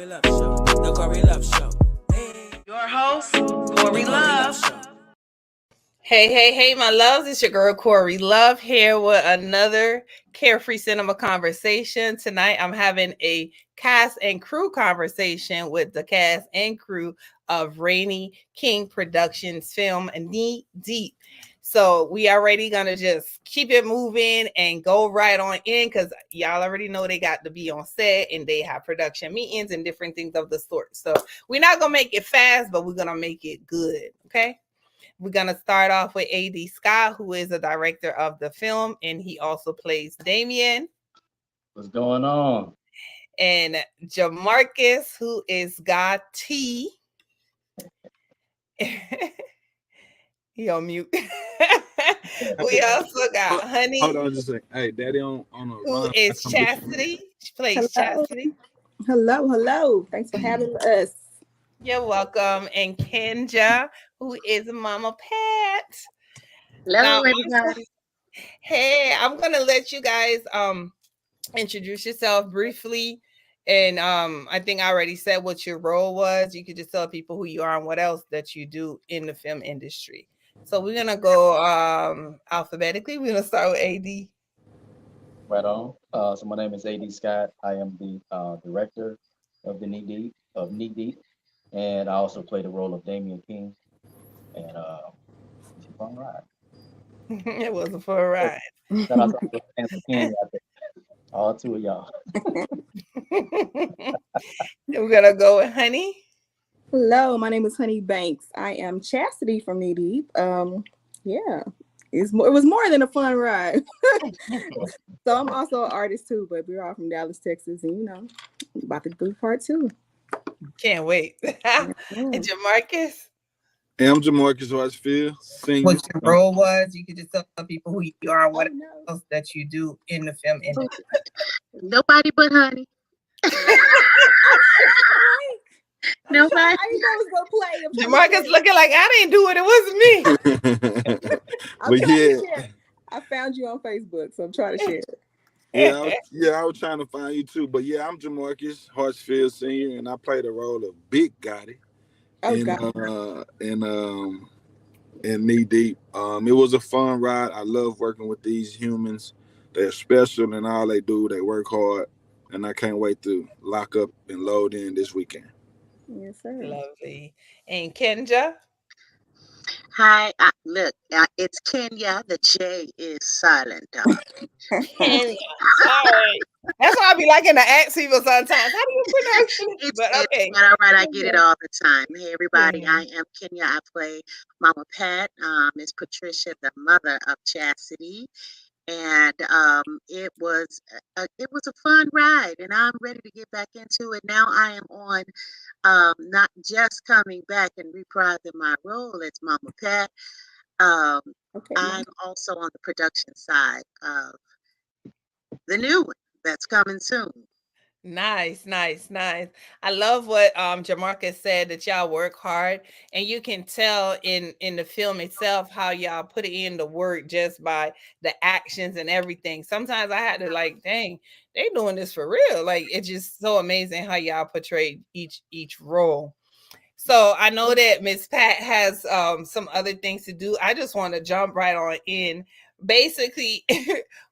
Love Show. The Corey Love Show. Your host, Corey Love. Hey, my loves. It's your girl, Corey Love, here with another Carefree Cinema conversation. Tonight, I'm having a cast and crew conversation with the cast and crew of Rainy King Productions film Knee Deep. So we already gonna just keep it moving and go right on in because y'all already know they got to be on set and they have production meetings and different things of the sort. So we're not gonna make it fast, but we're gonna make it good. Okay. We're going to start off with A.D. Scott, who is a director of the film, and he also plays Damien. What's going on? And Jamarcus, who is God T. He on mute. We also got Honey. Hold on just a second. Hey, Daddy on a who run. is Chastity. She plays Chastity. Hello. Thanks for having us. You're welcome. And Kenja, who is Mama Pat. Hello, everybody. Hey, I'm gonna let you guys introduce yourself briefly. And I think I already said what your role was. You could just tell people who you are and what else that you do in the film industry. So we're gonna go alphabetically. We're gonna start with AD. Right on. So my name is A.D. Scott. I am the director of Knee Deep, and I also play the role of Damien King. And it's a fun ride. It was a fun ride. Shout out to King, all two of y'all. We're gonna go with Honey. Hello, my name is Honey Banks. I am Chastity from Knee Deep. Yeah, it was more than a fun ride. So I'm also an artist too, but we're all from Dallas, Texas, and about to do part 2. Can't wait. And Jamarcus. Hey, I'm Jamarcus Hartsfield. What your role was? You could just tell people who you are and what else that you do in the film industry. Nobody but Honey. Nobody. I didn't know it was gonna play. Jamarcus looking like I didn't do it. It wasn't me. But yeah, I found you on Facebook, so I'm trying to share it. I was trying to find you too. But yeah, I'm Jamarcus Hartsfield Sr., and I play the role of Big Gotti in Knee Deep. It was a fun ride. I love working with these humans. They're special in all they do. They work hard, and I can't wait to lock up and load in this weekend. Yes, sir. Lovely. And Kenja. Hi, look, it's Kenya. The J is silent. Kenya. Sorry. That's why I be liking to ask people sometimes. How do you pronounce it? But okay. All right, I get it all the time. Hey, everybody, I am Kenya. I play Mama Pat. Miss Patricia, the mother of Chastity. And it was a fun ride, and I'm ready to get back into it. Now I am on not just coming back and reprising my role as Mama Pat. I'm also on the production side of the new one that's coming soon. Nice. I love what Jamarcus said, that y'all work hard, and you can tell in the film itself how y'all put in the work just by the actions and everything. Sometimes I had to dang, they doing this for real. Like, it's just so amazing how y'all portray each role. So I know that Miss Pat has some other things to do. I just want to jump right on in. Basically,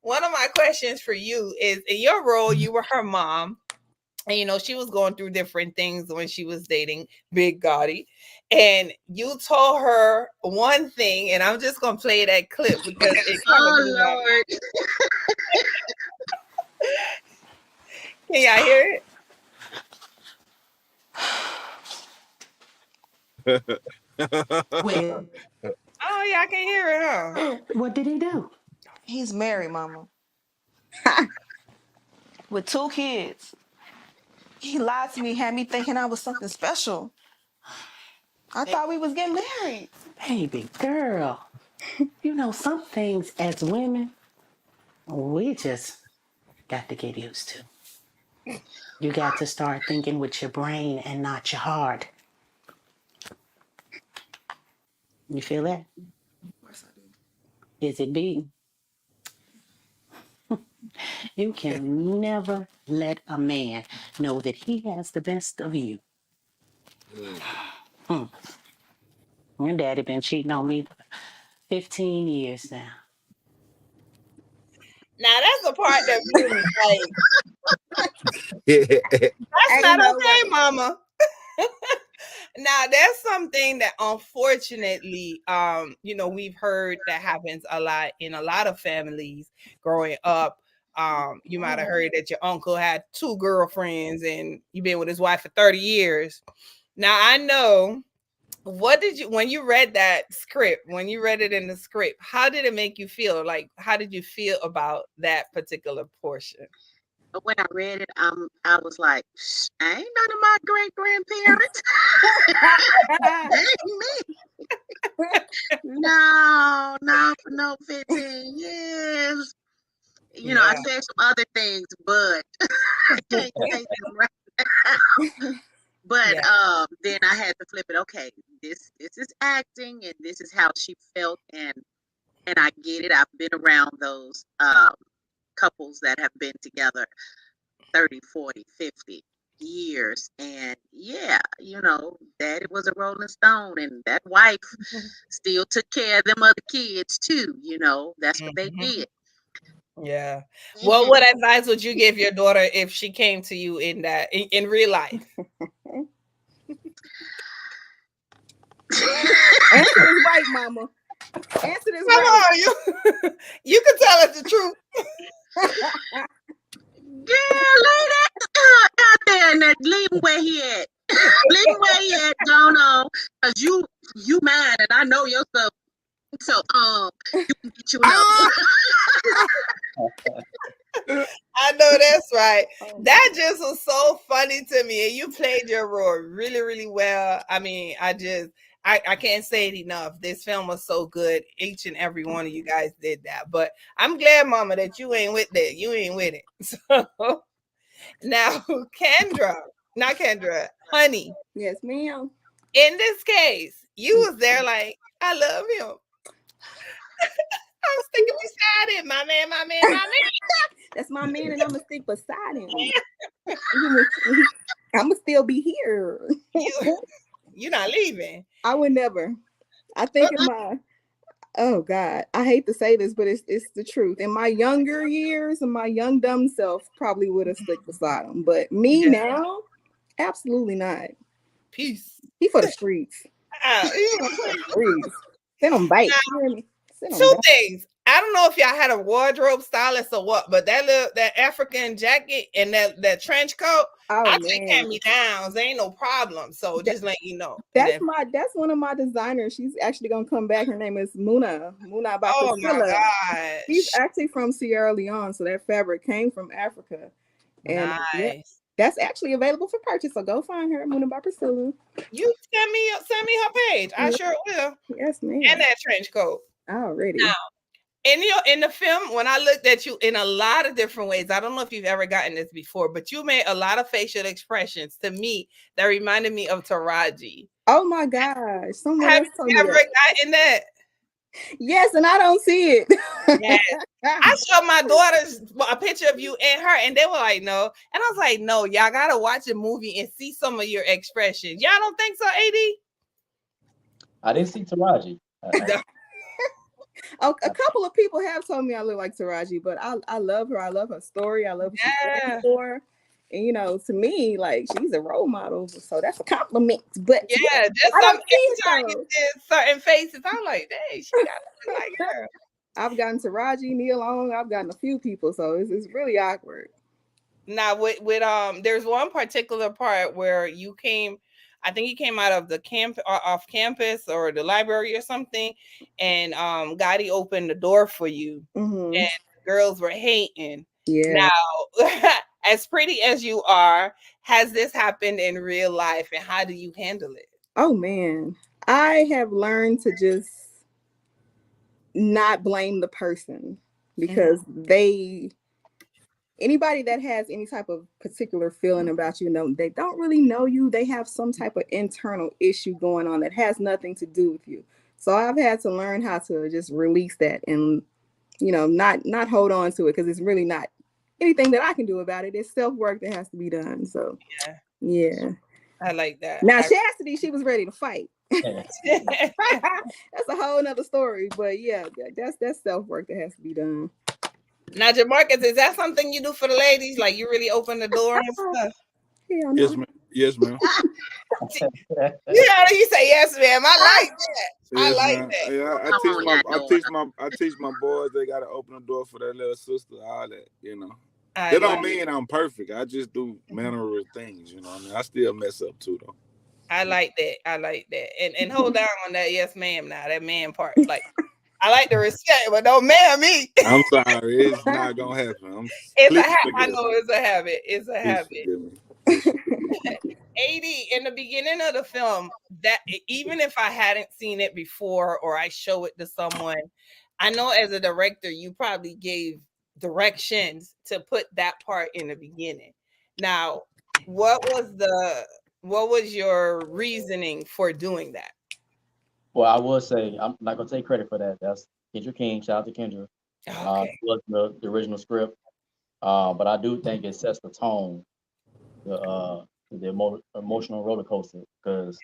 one of my questions for you is, in your role, you were her mom, and she was going through different things when she was dating Big Gotti, and you told her one thing, and I'm just gonna play that clip because it Lord. Can y'all hear it? Well, oh, y'all can hear it, huh? What did he do? He's married, Mama. With 2 kids. He lied to me, had me thinking I was something special. I thought we was getting married. Baby girl, some things as women, we just got to get used to. You got to start thinking with your brain and not your heart. You feel that? Of course I do. Is it big? You can never let a man know that he has the best of you. Hmm. Your daddy been cheating on me 15 years now. Now that's the part that really like that's Ain't not no okay, way. mama. Now there's something that unfortunately, we've heard that happens a lot in a lot of families growing up. You might have heard that your uncle had 2 girlfriends and you've been with his wife for 30 years. Now I know, what did you, when you read that script, when you read it in the script, how did it make you feel? Like, how did you feel about that particular portion? But when I read it, I was like, "Shh, ain't none of my great grandparents. Ain't me. No, no, for no 15 years. I Yeah. said some other things, but I can't say them right now. But Yeah. then I had to flip it. Okay, this is acting, and this is how she felt, and I get it. I've been around those couples that have been together 30, 40, 50 years, and yeah, daddy was a Rolling Stone, and that wife still took care of them other kids too. That's what they Mhm. did. Yeah. Mhm. What advice would you give your daughter if she came to you in that in real life? Answer this right, mama. Answer this Come right. on, you can tell us the truth. Girl, lay that out there and leave him where he at. Leave him where he at, going on, cause you mad, and I know your stuff. So you can get you another. I know that's right. Oh, That just was so funny to me. And you played your role really, really well. I mean, I can't say it enough. This film was so good. Each and every one of you guys did that. But I'm glad, Mama, that you ain't with that. You ain't with it. So now, Kendra, not Kendra, honey. yes, ma'am. In this case, you was there like, I love him. I'm sticking beside him, my man, my man, my That's my man, and I'm gonna stick beside him. I'm gonna still be here. man. You're not leaving. I would never. I think in my oh God, I hate to say this, but it's the truth. In my younger years, and my young dumb self probably would have stuck beside him. But me Yeah. now, absolutely not. Peace. He for the streets. Streets. Send him back. You hear me? Send him Two back. things. I don't know if y'all had a wardrobe stylist or what, but that African jacket and that trench coat, Oh I take man. hand me downs. There ain't no problem. So That- just let you know. That's one of my designers. She's actually gonna come back. Her name is Muna by Oh my Priscilla. She's gosh. actually from Sierra Leone, so that fabric came from Africa. And yeah, Nice. that's actually available for purchase. So go find her, Muna by Priscilla. You send me her page. I Yeah. sure will. Yes, And ma'am. that trench coat. Already. Now, in the film, when I looked at you in a lot of different ways, I don't know if you've ever gotten this before, but you made a lot of facial expressions to me that reminded me of Taraji. Oh my gosh. Someone Have else told you me ever that. gotten that? Yes, and I don't see it. Yes. I showed my daughters a picture of you and her, and they were like, no. And I was like, no, y'all gotta watch a movie and see some of your expressions. Y'all don't think so, AD? I didn't see Taraji. Oh, a couple of people have told me I look like Taraji, but I love her. I love her story. I love what she stands for. And to me, like she's a role model, so that's a compliment. But Yeah, just I some don't see it every time you though. did certain faces, I'm like, dang, she got to look like her. I've gotten Taraji, Neil Long. I've gotten a few people, so it's really awkward. Now with there's one particular part where you came, I think you came out of the camp off campus or the library or something, and Gotti opened the door for you, Mm-hmm. and the girls were hating. Yeah. Now, as pretty as you are, has this happened in real life, and how do you handle it? Oh man, I have learned to just not blame the person because anybody that has any type of particular feeling about you, they don't really know you. They have some type of internal issue going on that has nothing to do with you. So I've had to learn how to just release that and not hold on to it because it's really not anything that I can do about it. It's self-work that has to be done. So yeah. I like that. Now Chastity, she was ready to fight. Yeah. That's a whole nother story. But yeah, that's self-work that has to be done. Now, Jamarcus, is that something you do for the ladies? Like you really open the door and stuff? Hell no. Yes, ma'am. Yes, ma'am. Yeah, he say yes, ma'am. I like that. I Yes, like ma'am. that. Yeah, I teach my boys. They gotta open the door for their little sister. All that, you know. I That don't like mean I'm perfect. I just do manner of things. You know what I mean? I still mess up too, though. I like that. I like that. And hold down on that yes, ma'am. Now that man part, like I like the respect, but don't ma'am me. I'm sorry. It's not gonna happen. It's a Please habit. I forgive know me. it's a habit. It's a Please habit. forgive me. Please forgive me. AD, in the beginning of the film, that even if I hadn't seen it before or I show it to someone, I know as a director, you probably gave directions to put that part in the beginning. Now, what was your reasoning for doing that? Well, I will say I'm not gonna take credit for that. That's Kendra King. Shout out to Kendra. Okay. Was the original script, but I do think it sets the tone, the emotional roller coaster, because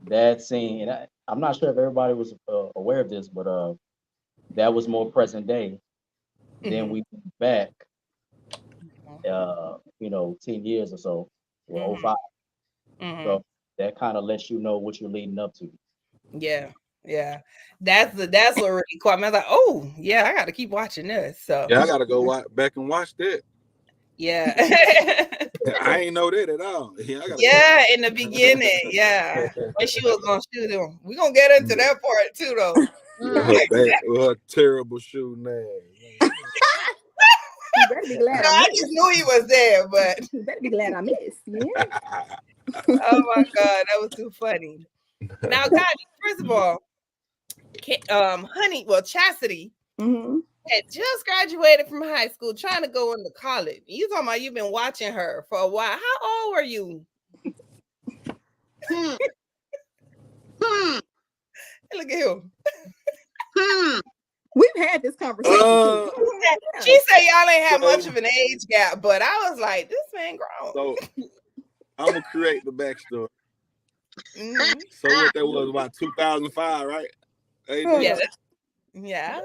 that scene, and I'm not sure if everybody was aware of this, but that was more present day than we went back, 10 years or so, or 05. So that kind of lets you know what you're leading up to. Yeah. That's what really caught me. I was like, oh yeah, I got to keep watching this. So Yeah, I gotta go back and watch that. yeah. I ain't know that at all. Yeah, I gotta Yeah, in the beginning, yeah. When she was gonna shoot him. We're gonna get into that part too, though. with her terrible shooting ass. You better be glad I just knew he was there, but you better be glad I missed. Yeah. oh my god, that was too funny. Now, God, first of all, Chastity had just graduated from high school, trying to go into college. You talking about you've been watching her for a while. How old were you? Look at him. We've had this conversation. She said y'all ain't have much of an age gap, but I was like, this man grown. So I'm gonna create the backstory. So what that was about 2005, right? Yeah.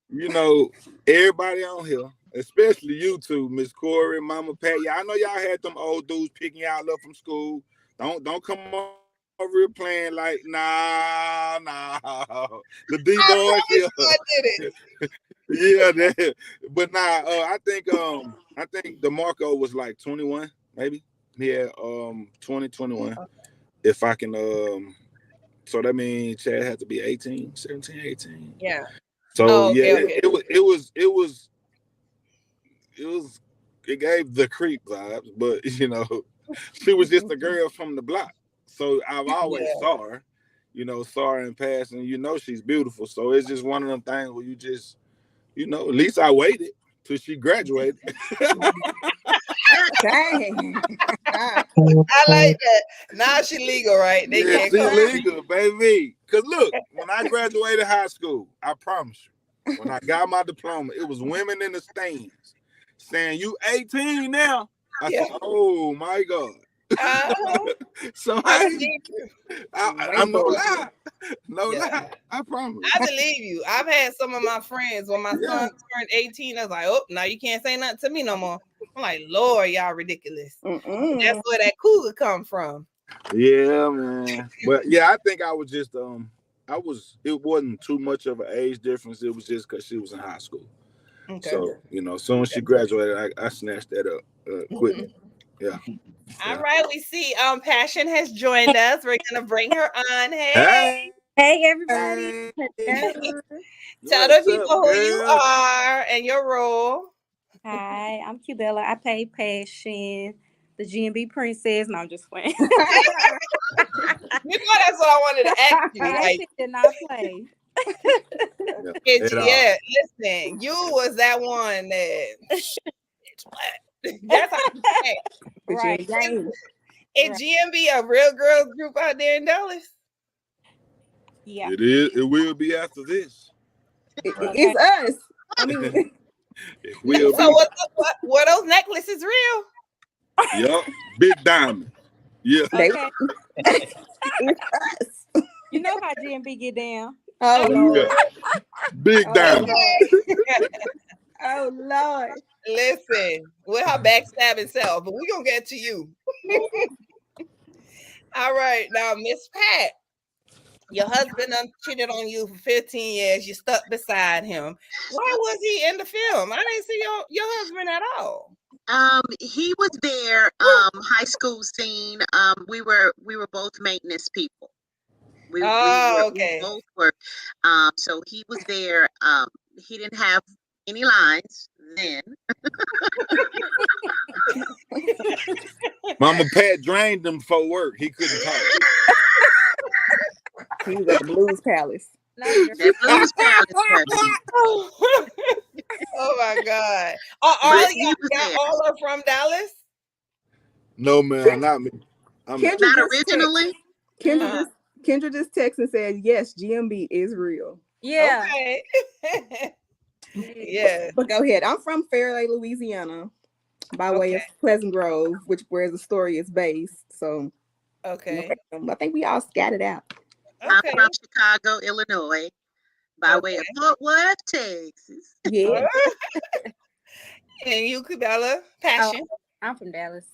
You know, everybody on here, especially you two, Miss Corey, Mama Pat. Yeah, I know y'all had them old dudes picking y'all up from school. Don't come over here playing like nah. The D boys here. I did it. Yeah, but nah. I think DeMarco was like 21, maybe. He had 21. If I can so that means Chad had to be 18, 17, 18. Yeah. So okay. It gave the creep vibes, but you know, she was just a girl from the block. So I've always saw her in passing. You know she's beautiful. So it's just one of them things where you just, at least I waited till she graduated. Dang. I like that. Now she legal, right? They can't she come. legal, baby. Cause look, when I graduated high school, I promise you, when I got my diploma, it was women in the stands saying, "You 18 now?" I said, "Oh my God." So I'm no lie. Lie. I promise. I believe you. I've had some of my friends when my son turned 18. I was like, oh, now you can't say nothing to me no more. I'm like, Lord, y'all ridiculous. That's where that cougar come from. Yeah, man. But yeah, I think I was just it wasn't too much of an age difference. It was just because she was in high school. Okay. So, as soon as she graduated, I snatched that up quick. Yeah. All right, we see Passion has joined us. We're gonna bring her on. Hey everybody. Tell the people who you are and your role. Hi, I'm Cubella. I play Passion, the GMB princess. No, I'm just playing. You know that's what I wanted to ask you. Passion did not play. Listen, you was that one that that's how you say. Right. Is GMB a real girls group out there in Dallas? Yeah. It is. It will be after this. It's us. I mean, It will So be. were those necklaces real? Yup. Big diamond. Yeah. they Okay. it's us. You know how GMB get down. Oh Lord. Yeah. Big Oh diamond. Lord. Oh Lord. Listen, with her backstabbing self, but we're gonna get to you. All right, now Miss Pat, your husband done cheated on you for 15 years. You stuck beside him. Why was he in the film? I didn't see your husband at all. He was there, high school scene. We were both maintenance people. We Okay. both were. So he was there. He didn't have any lines then. Mama Pat drained him for work. He couldn't talk. He was at the Blues Palace. That Blues Palace person. Oh my God. But he was y'all there. all are from Dallas? No, man, not me. Kendra Not just originally. Kendra just texted and said, yes, GMB is real. Yeah. Okay. Yeah. But go ahead. I'm from Fairleigh, Louisiana, by way of Pleasant Grove, where the story is based. So Okay. I think we all scattered out. I'm from Chicago, Illinois, by way of Fort Worth, Texas. Yeah. And you, Kubella, Passion? I'm from Dallas.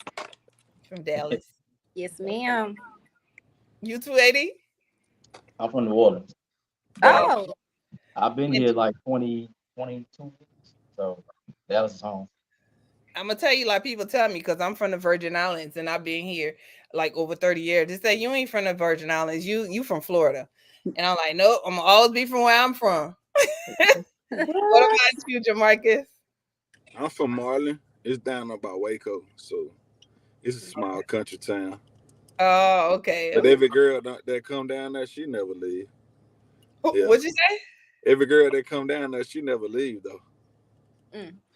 From Dallas. Yes, ma'am. You too, Eddie? I'm from New Orleans. Oh. I've been here like 22 weeks. So Dallas is home. I'm gonna tell you, like people tell me, because I'm from the Virgin Islands and I've been here like over 30 years. They say you ain't from the Virgin Islands, you from Florida. And I'm like, nope, I'm gonna always be from where I'm from. What about you, Jamarcus? I'm from Marlin. It's down about Waco, so it's a small country town. Oh, okay. But every girl that come down there, she never leave. Yeah. What'd you say? Every girl that come down there, she never leave though.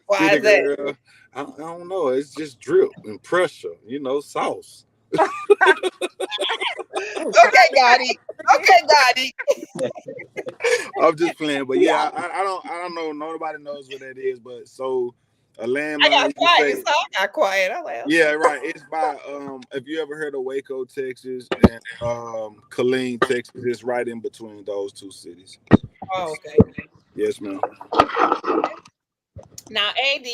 Why See is the that? girl, I don't know. It's just drip and pressure, sauce. Okay, got it. Okay, got it. I'm just playing, but yeah, I don't know. Nobody knows what that is, but so a landmine. I got you can quiet, say- so I got quiet. I'm like, Yeah, right. It's by if you ever heard of Waco, Texas, and Killeen, Texas, it's right in between those two cities. Oh, okay. Yes, ma'am. Now, AD,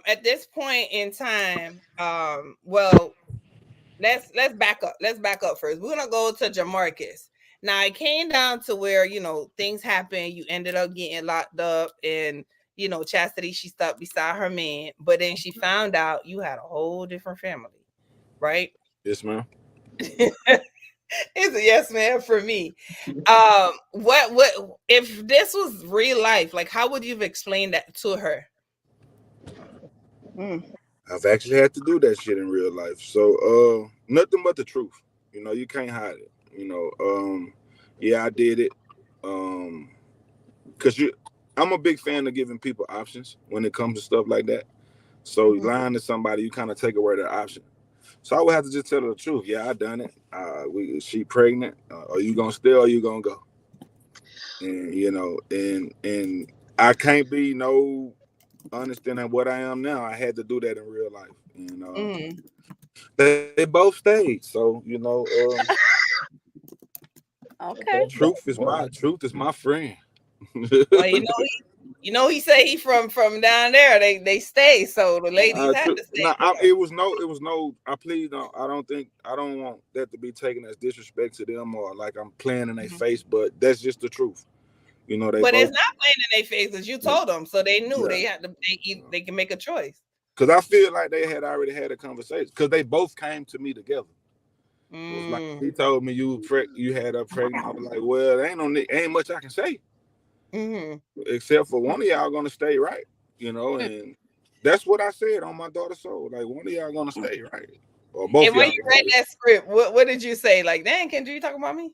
at this point in time, well, let's back up. Let's back up first. We're gonna go to Jamarcus. Now, it came down to where things happened. You ended up getting locked up, and Chastity, she stuck beside her man, but then she found out you had a whole different family, right? Yes, ma'am. It's a yes, man, for me. What if this was real life? Like, how would you have explained that to her? I've actually had to do that shit in real life. So nothing but the truth. You can't hide it. Yeah, I did it. Cause I'm a big fan of giving people options when it comes to stuff like that. So lying to somebody, you kind of take away their option. So I would have to just tell her the truth. Yeah, I done it. She pregnant. Are you gonna stay or you gonna go? And and I can't be no understanding what I am now. I had to do that in real life. They both stayed. So Okay. truth is my friend. Well, he say he from down there. They stay. So the ladies had to stay. It was no. I don't want that to be taken as disrespect to them or like I'm playing in their face. But that's just the truth. But it's not playing in their faces. You told them, so they knew they had to. They can make a choice. Because I feel like they had already had a conversation. Because they both came to me together. It was like he told me you had her pregnant. I was like, well, ain't much I can say. Except for one of y'all gonna stay, right? And that's what I said on my daughter's soul. Like one of y'all gonna stay, right? Or both. And when you read that script, what did you say? Like, dang, Kendra, you talking about me?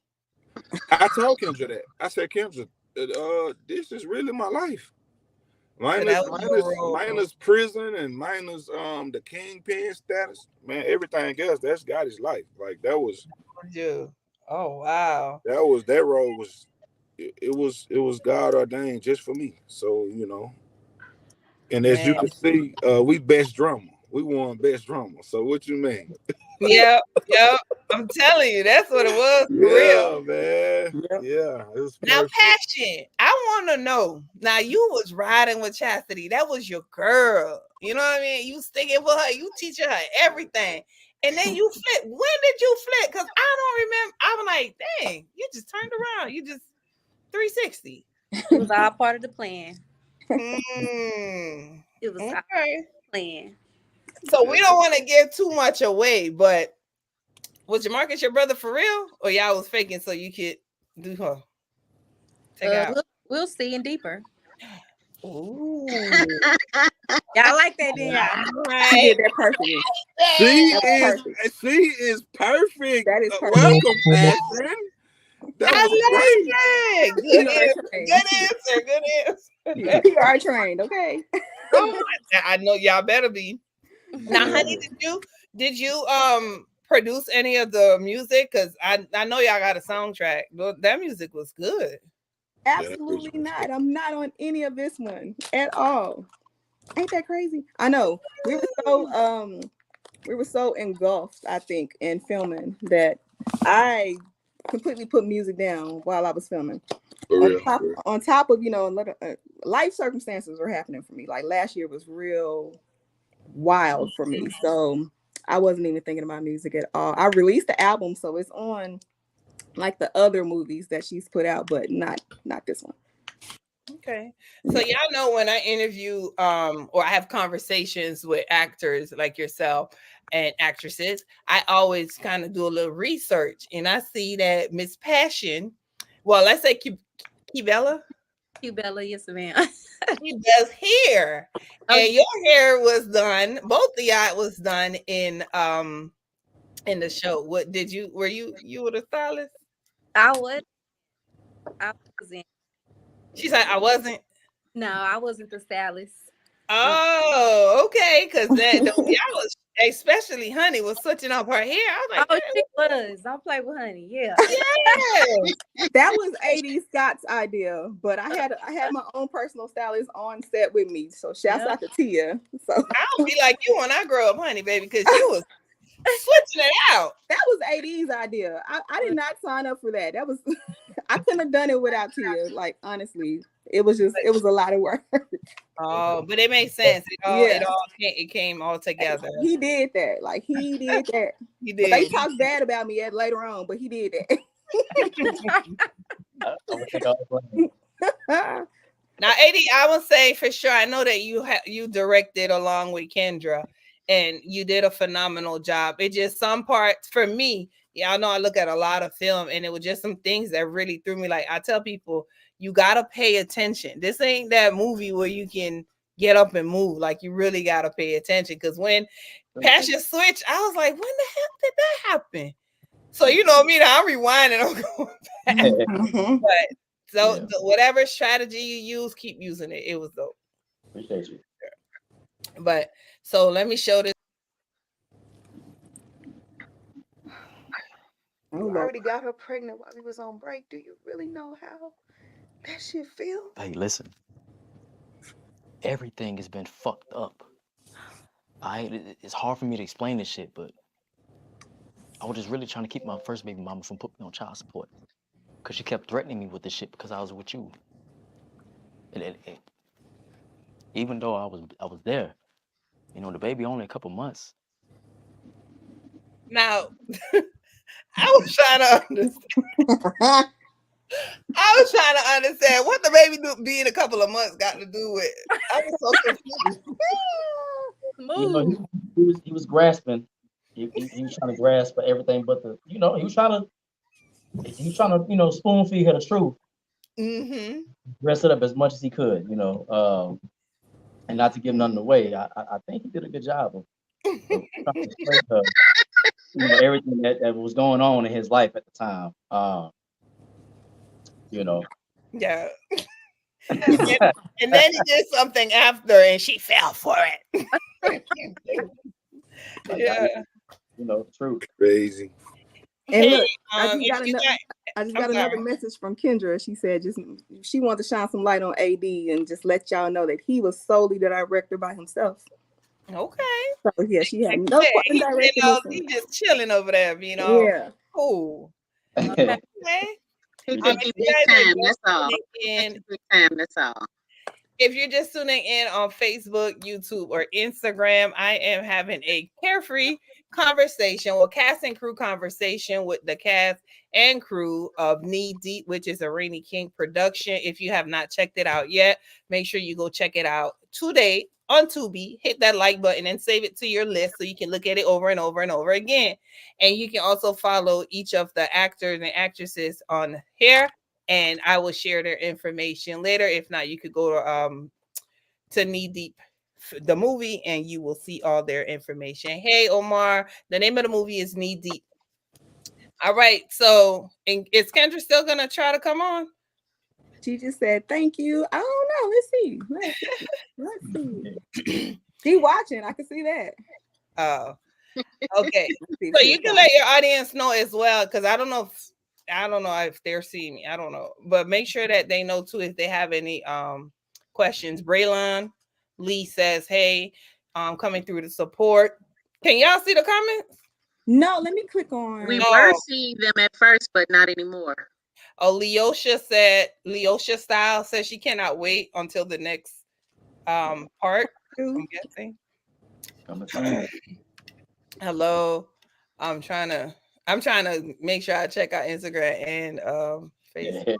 I told Kendra that. I said, Kendra, this is really my life. Minus prison and minus the kingpin status. Man, everything else, that's God's life. Like that was. Oh wow. That role was it was God ordained just for me. So and as you Man. can see, we best drummer. We won best drummer. So what you mean? Yep. I'm telling you, that's what it was for real. Yeah, man. Yep. Yeah, it was Now, perfect. Passion, I want to know. Now, you was riding with Chastity. That was your girl. You know what I mean? You sticking with her. You teaching her everything. And then you flip. When did you flip? Because I don't remember. I'm like, dang, you just turned around. You just 360. It was all part of the plan. Mm, It was all okay. plan. So we don't want to give too much away, but was Jamarcus your brother for real? Or y'all was faking so you could do her? Take it out. We'll see in deeper. Ooh. Y'all like that, didn't y'all? She Right. did that perfectly. She That's is perfect. she is perfect. That is perfect. Welcome, Passion. That I was great. love it. PR trained. Good answer. Yeah, PR trained. Okay. I know y'all better be. Now, honey, did you produce any of the music? Because I know y'all got a soundtrack. But that music was good. Absolutely not. I'm not on any of this one at all. Ain't that crazy? I know. We were so engulfed, I think, in filming that I completely put music down while I was filming. For real. On top of life circumstances were happening for me. Like last year was real wild for me, so I wasn't even thinking about music at all. I released the album, so it's on like the other movies that she's put out, but not this one. Okay. So y'all know when I interview or I have conversations with actors like yourself and actresses, I always kind of do a little research, and I see that Miss Passion, well, let's say Kibella. Kibella, yes, ma'am. She does hair. And your hair was done, both of y'all was done in the show. What did you were the stylist? I wasn't. She's like, I wasn't. No, I wasn't the stylist. Oh, okay. Because that y'all was, especially Honey, was switching up her hair. I was like, oh, she was. Don't play with Honey. Yeah. Yeah. That was AD Scott's idea, but I had my own personal stylist on set with me. So shouts out to Tia. So I'll be like you when I grow up, Honey, baby, because you was switching it out. That was AD's idea. I did not sign up for that. That was I couldn't have done it without Tia. Like honestly, it was a lot of work. Oh, but it made sense. It came all together. He did that. Like he did that. He did. But they talked bad about me later on, but he did that. Now, AD, I will say for sure, I know that you directed along with Kendra, and you did a phenomenal job. It just some parts for me, y'all know I look at a lot of film, and it was just some things that really threw me. Like I tell people, you gotta pay attention. This ain't that movie where you can get up and move. Like you really gotta pay attention, because when Passion switched, I was like, when the hell did that happen? So you know me, I'm rewinding. I'm going back. But so whatever strategy you use, keep using it. It was dope. Appreciate you. But so let me show this. You already got her pregnant while we was on break. Do you really know how that shit feel? Hey, listen. Everything has been fucked up. It's hard for me to explain this shit, but I was just really trying to keep my first baby mama from putting me on child support, because she kept threatening me with this shit because I was with you. And even though I was there, the baby only a couple months. Now, I was trying to understand. I was trying to understand what the baby being a couple of months got to do with. I was so confused. He was grasping. He was trying to grasp for everything, but he was trying to spoon feed her the truth. Mm-hmm. Dress it up as much as he could, and not to give nothing away. I think he did a good job of trying to explain her, everything that was going on in his life at the time. Yeah. And then he did something after, and she fell for it. Yeah. Truth. Crazy. And Hey, look, I just if got you another. got, I just I'm got another sorry. message from Kendra. She said she wanted to shine some light on AD and just let y'all know that he was solely the director by himself. Okay. So yeah, she had Like you no said, part in he's directing sitting this out, one. he just chilling over there, you know. Yeah. Cool. He Okay. took If you you big guys are time. just That's all. tuning He took in, you big time. That's all. if you're just tuning in on Facebook, YouTube, or Instagram, I am having a carefree conversation, well, cast and crew conversation with the cast and crew of Knee Deep, which is a Rainy King production. If you have not checked it out yet, make sure you go check it out today on Tubi. Hit that like button and save it to your list so you can look at it over and over and over again. And you can also follow each of the actors and actresses on here, and I will share their information later. If not, you could go to Knee Deep, the movie, and you will see all their information. Hey, Omar, the name of the movie is Knee Deep. All right, so is Kendra still gonna try to come on? She just said thank you. I don't know. Let's see. Let's see. She watching. I can see that. Oh, okay. See So if you she'll can come. let your audience know as well, because I don't know if they're seeing me. I don't know, but make sure that they know too if they have any questions. Braylon Lee says, "Hey, coming through the support. Can y'all see the comments?" No, let me click on. We were seeing them at first, but not anymore. Oh, Leosha Style says she cannot wait until the next part. I'm guessing. Hello. I'm trying to make sure I check out Instagram and Facebook.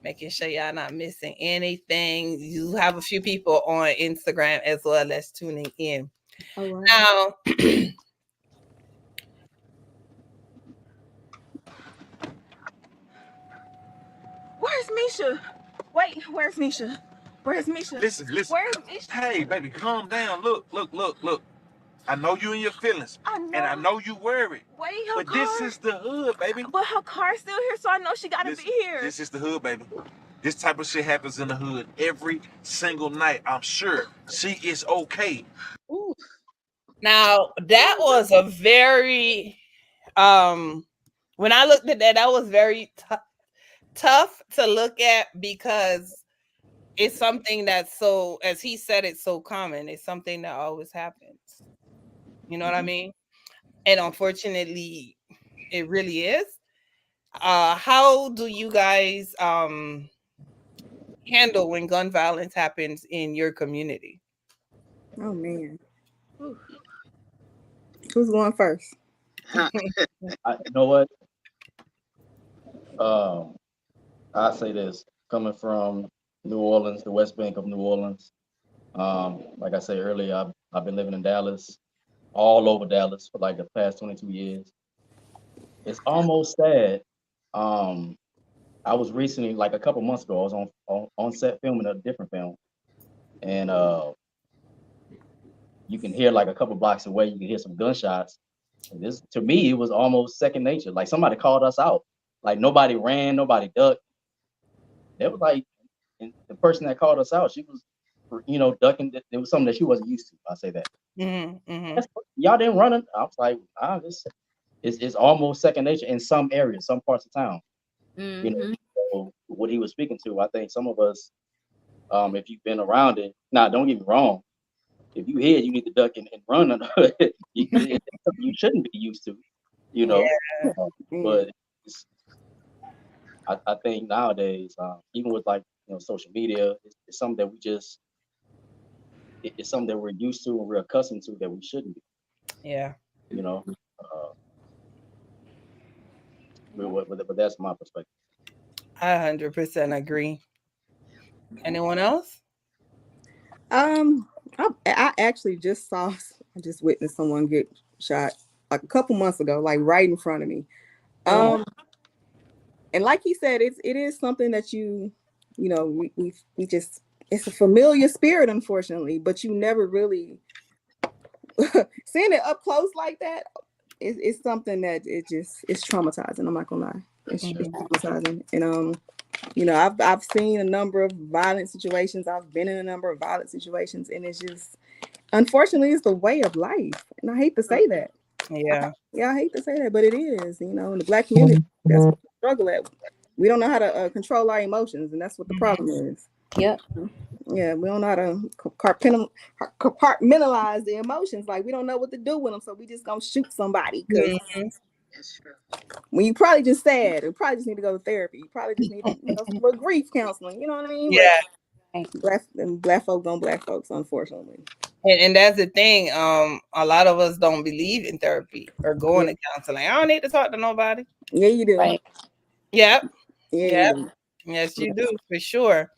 Making sure y'all not missing anything. You have a few people on Instagram as well as tuning in. Oh, wow. Now, Where's Misha? Wait, where's Misha? Where's Misha? Listen. Where's Misha? Hey, baby, calm down. Look. I know you in your feelings. I know. And I know you worried. Wait, her But car. this is the hood, baby. But her car's still here, so I know she gotta Listen, be here. This is the hood, baby. This type of shit happens in the hood every single night. I'm sure she is okay. Ooh. now that was a very when I looked at that was very tough to look at, because it's something that's so, as he said, it's so common. It's something that always happens. You know what I mean? And unfortunately, it really is. How do you guys handle when gun violence happens in your community? Oh man. Who's going first? You know what? I say this, coming from New Orleans, the West Bank of New Orleans. Like I said earlier, I've been living in Dallas, all over Dallas for like the past 22 years. It's almost sad. I was recently, like a couple months ago, I was on set filming a different film, and you can hear like a couple blocks away, you can hear some gunshots. And this, to me, it was almost second nature. Like somebody called us out. Like nobody ran, nobody ducked. It was like, and the person that called us out, she was, ducking. It was something that she wasn't used to. I say that. Y'all didn't run it. I was like, it's almost second nature in some areas, some parts of town. So what he was speaking to, I think some of us, if you've been around it, now don't get me wrong, if you hear it, you need to duck and run. It's something you shouldn't be used to, Yeah. But I think nowadays, even with like social media, it's something that we just it's something that we're used to and we're accustomed to that we shouldn't be. Yeah. But that's my perspective. I 100% agree. Anyone else? I actually just witnessed someone get shot like a couple months ago, like right in front of me. And like he said, it is something that we just, it's a familiar spirit, unfortunately, but you never really seeing it up close like that. It's something that it's traumatizing. I'm not gonna lie, it's traumatizing. And I've seen a number of violent situations. I've been in a number of violent situations, and it's just, unfortunately, it's the way of life. And I hate to say that. Yeah. Yeah, I hate to say that, but it is. You know, in the Black community, that's what we struggle at. We don't know how to control our emotions, and that's what the problem is. Yep. Yeah, we don't know how to compartmentalize the emotions. Like we don't know what to do with them, so we just gonna shoot somebody. Because That's true. when you probably just sad, you probably just need to go to therapy. You probably just need some little grief counseling. You know what I mean? Yeah. But black folks on black folks, unfortunately. And that's the thing. A lot of us don't believe in therapy or going to counseling. I don't need to talk to nobody. Yeah, you do. Right. Yep. Yeah, Yep. you do. Yes, you do, for sure.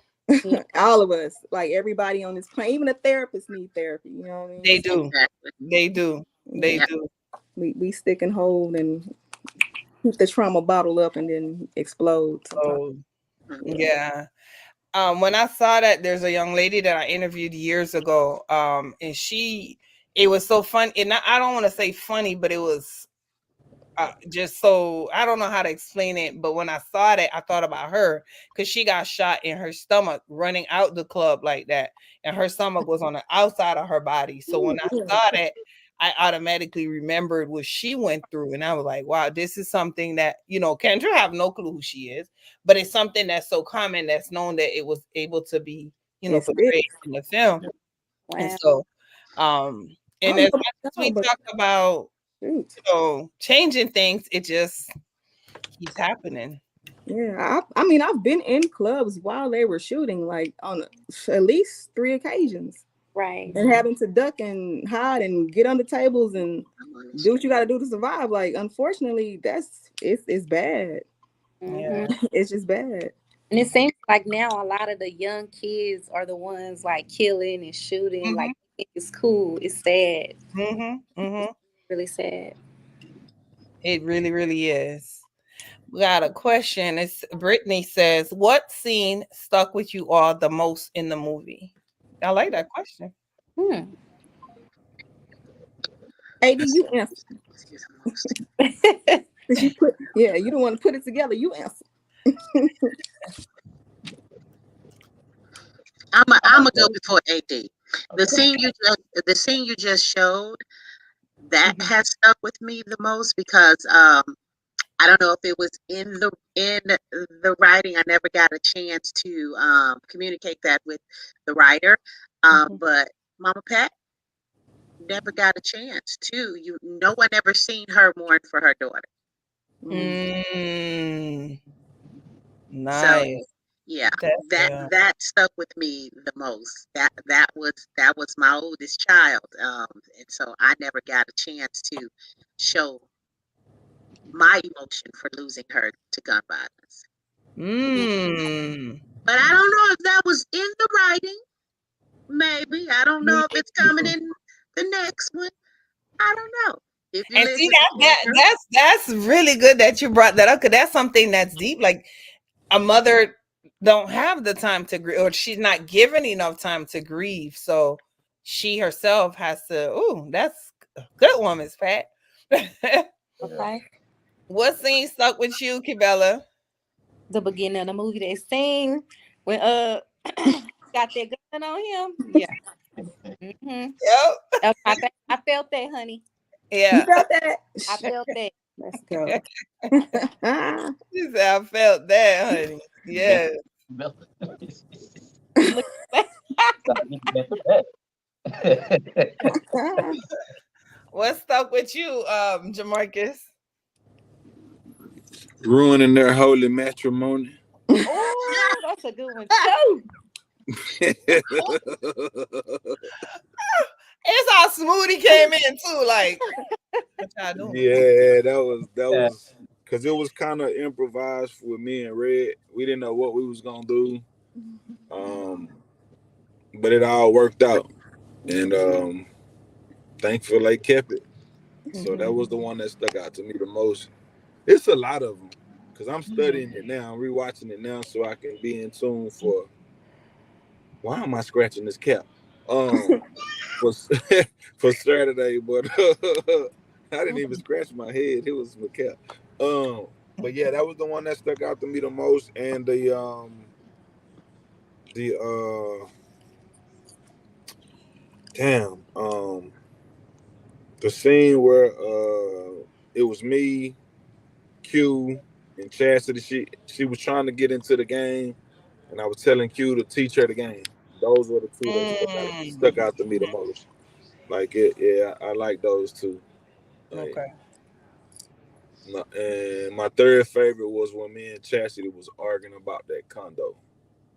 All of us, like everybody on this planet, even a therapist need therapy. You know what I mean? They do. Exactly. They do. They Yeah. do. We stick and hold and keep the trauma bottled up and then explode. Sometimes. Oh, yeah. When I saw that, there's a young lady that I interviewed years ago. And it was so fun. And I don't want to say funny, but it was just so, I don't know how to explain it. But when I saw that, I thought about her because she got shot in her stomach running out the club like that. And her stomach was on the outside of her body. So when I saw that, I automatically remembered what she went through. And I was like, wow, this is something that, Kendra have no clue who she is, but it's something that's so common that's known that it was able to be, portrayed in the film. Wow. And so, and as much as we talk about, changing things, it just keeps happening. Yeah, I mean, I've been in clubs while they were shooting, like on at least 3 occasions. Right. And having to duck and hide and get under tables and do what you got to do to survive. Like, unfortunately, it's bad. Yeah. It's just bad. And it seems like now a lot of the young kids are the ones like killing and shooting. Like it's cool. It's sad. Really sad. It really, really is. We got a question. It's Brittany says, "What scene stuck with you all the most in the movie?" I like that question. AD, you answer. You don't want to put it together. You answer. I'm gonna go before AD. The scene you just showed, that has stuck with me the most because I don't know if it was in the writing. I never got a chance to communicate that with the writer. But Mama Pat never got a chance to. No one ever seen her mourn for her daughter. Nice. So yeah, that stuck with me the most. That was my oldest child, and so I never got a chance to show my emotion for losing her to gun violence. But I don't know if that was in the writing. Maybe I don't know if it's coming in the next one. I don't know. If you And see that's really good that you brought that up because that's something that's deep. Like a mother don't have the time to grieve, or she's not given enough time to grieve. So she herself has to. Oh, that's a good one, Miss Pat. Okay. What scene stuck with you, Kibella? The beginning of the movie, they sing when got that gun on him. Yeah. Yep. I felt that, honey. Yeah. You felt that? I felt that. Let's go. She said, I felt that, honey. Yeah. What stuck with you, Jamarcus? Ruining their holy matrimony. Oh, that's a good one too. It's how Smoothie came in too. Like, what y'all doing? Yeah, that was because it was kind of improvised with me and Red. We didn't know what we was gonna do, but it all worked out, and thankfully they kept it. So that was the one that stuck out to me the most. It's a lot of them because I'm studying it now, I'm rewatching it now, so I can be in tune for. Why am I scratching this cap? For Saturday, but I didn't even scratch my head. It was my cap. But yeah, that was the one that stuck out to me the most, and The scene where it was me, Q, and Chastity. She was trying to get into the game, and I was telling Q to teach her the game. Those were the two that stuck out to me the most. Like it, yeah, I like those two. Like, Okay. and my third favorite was when me and Chastity was arguing about that condo.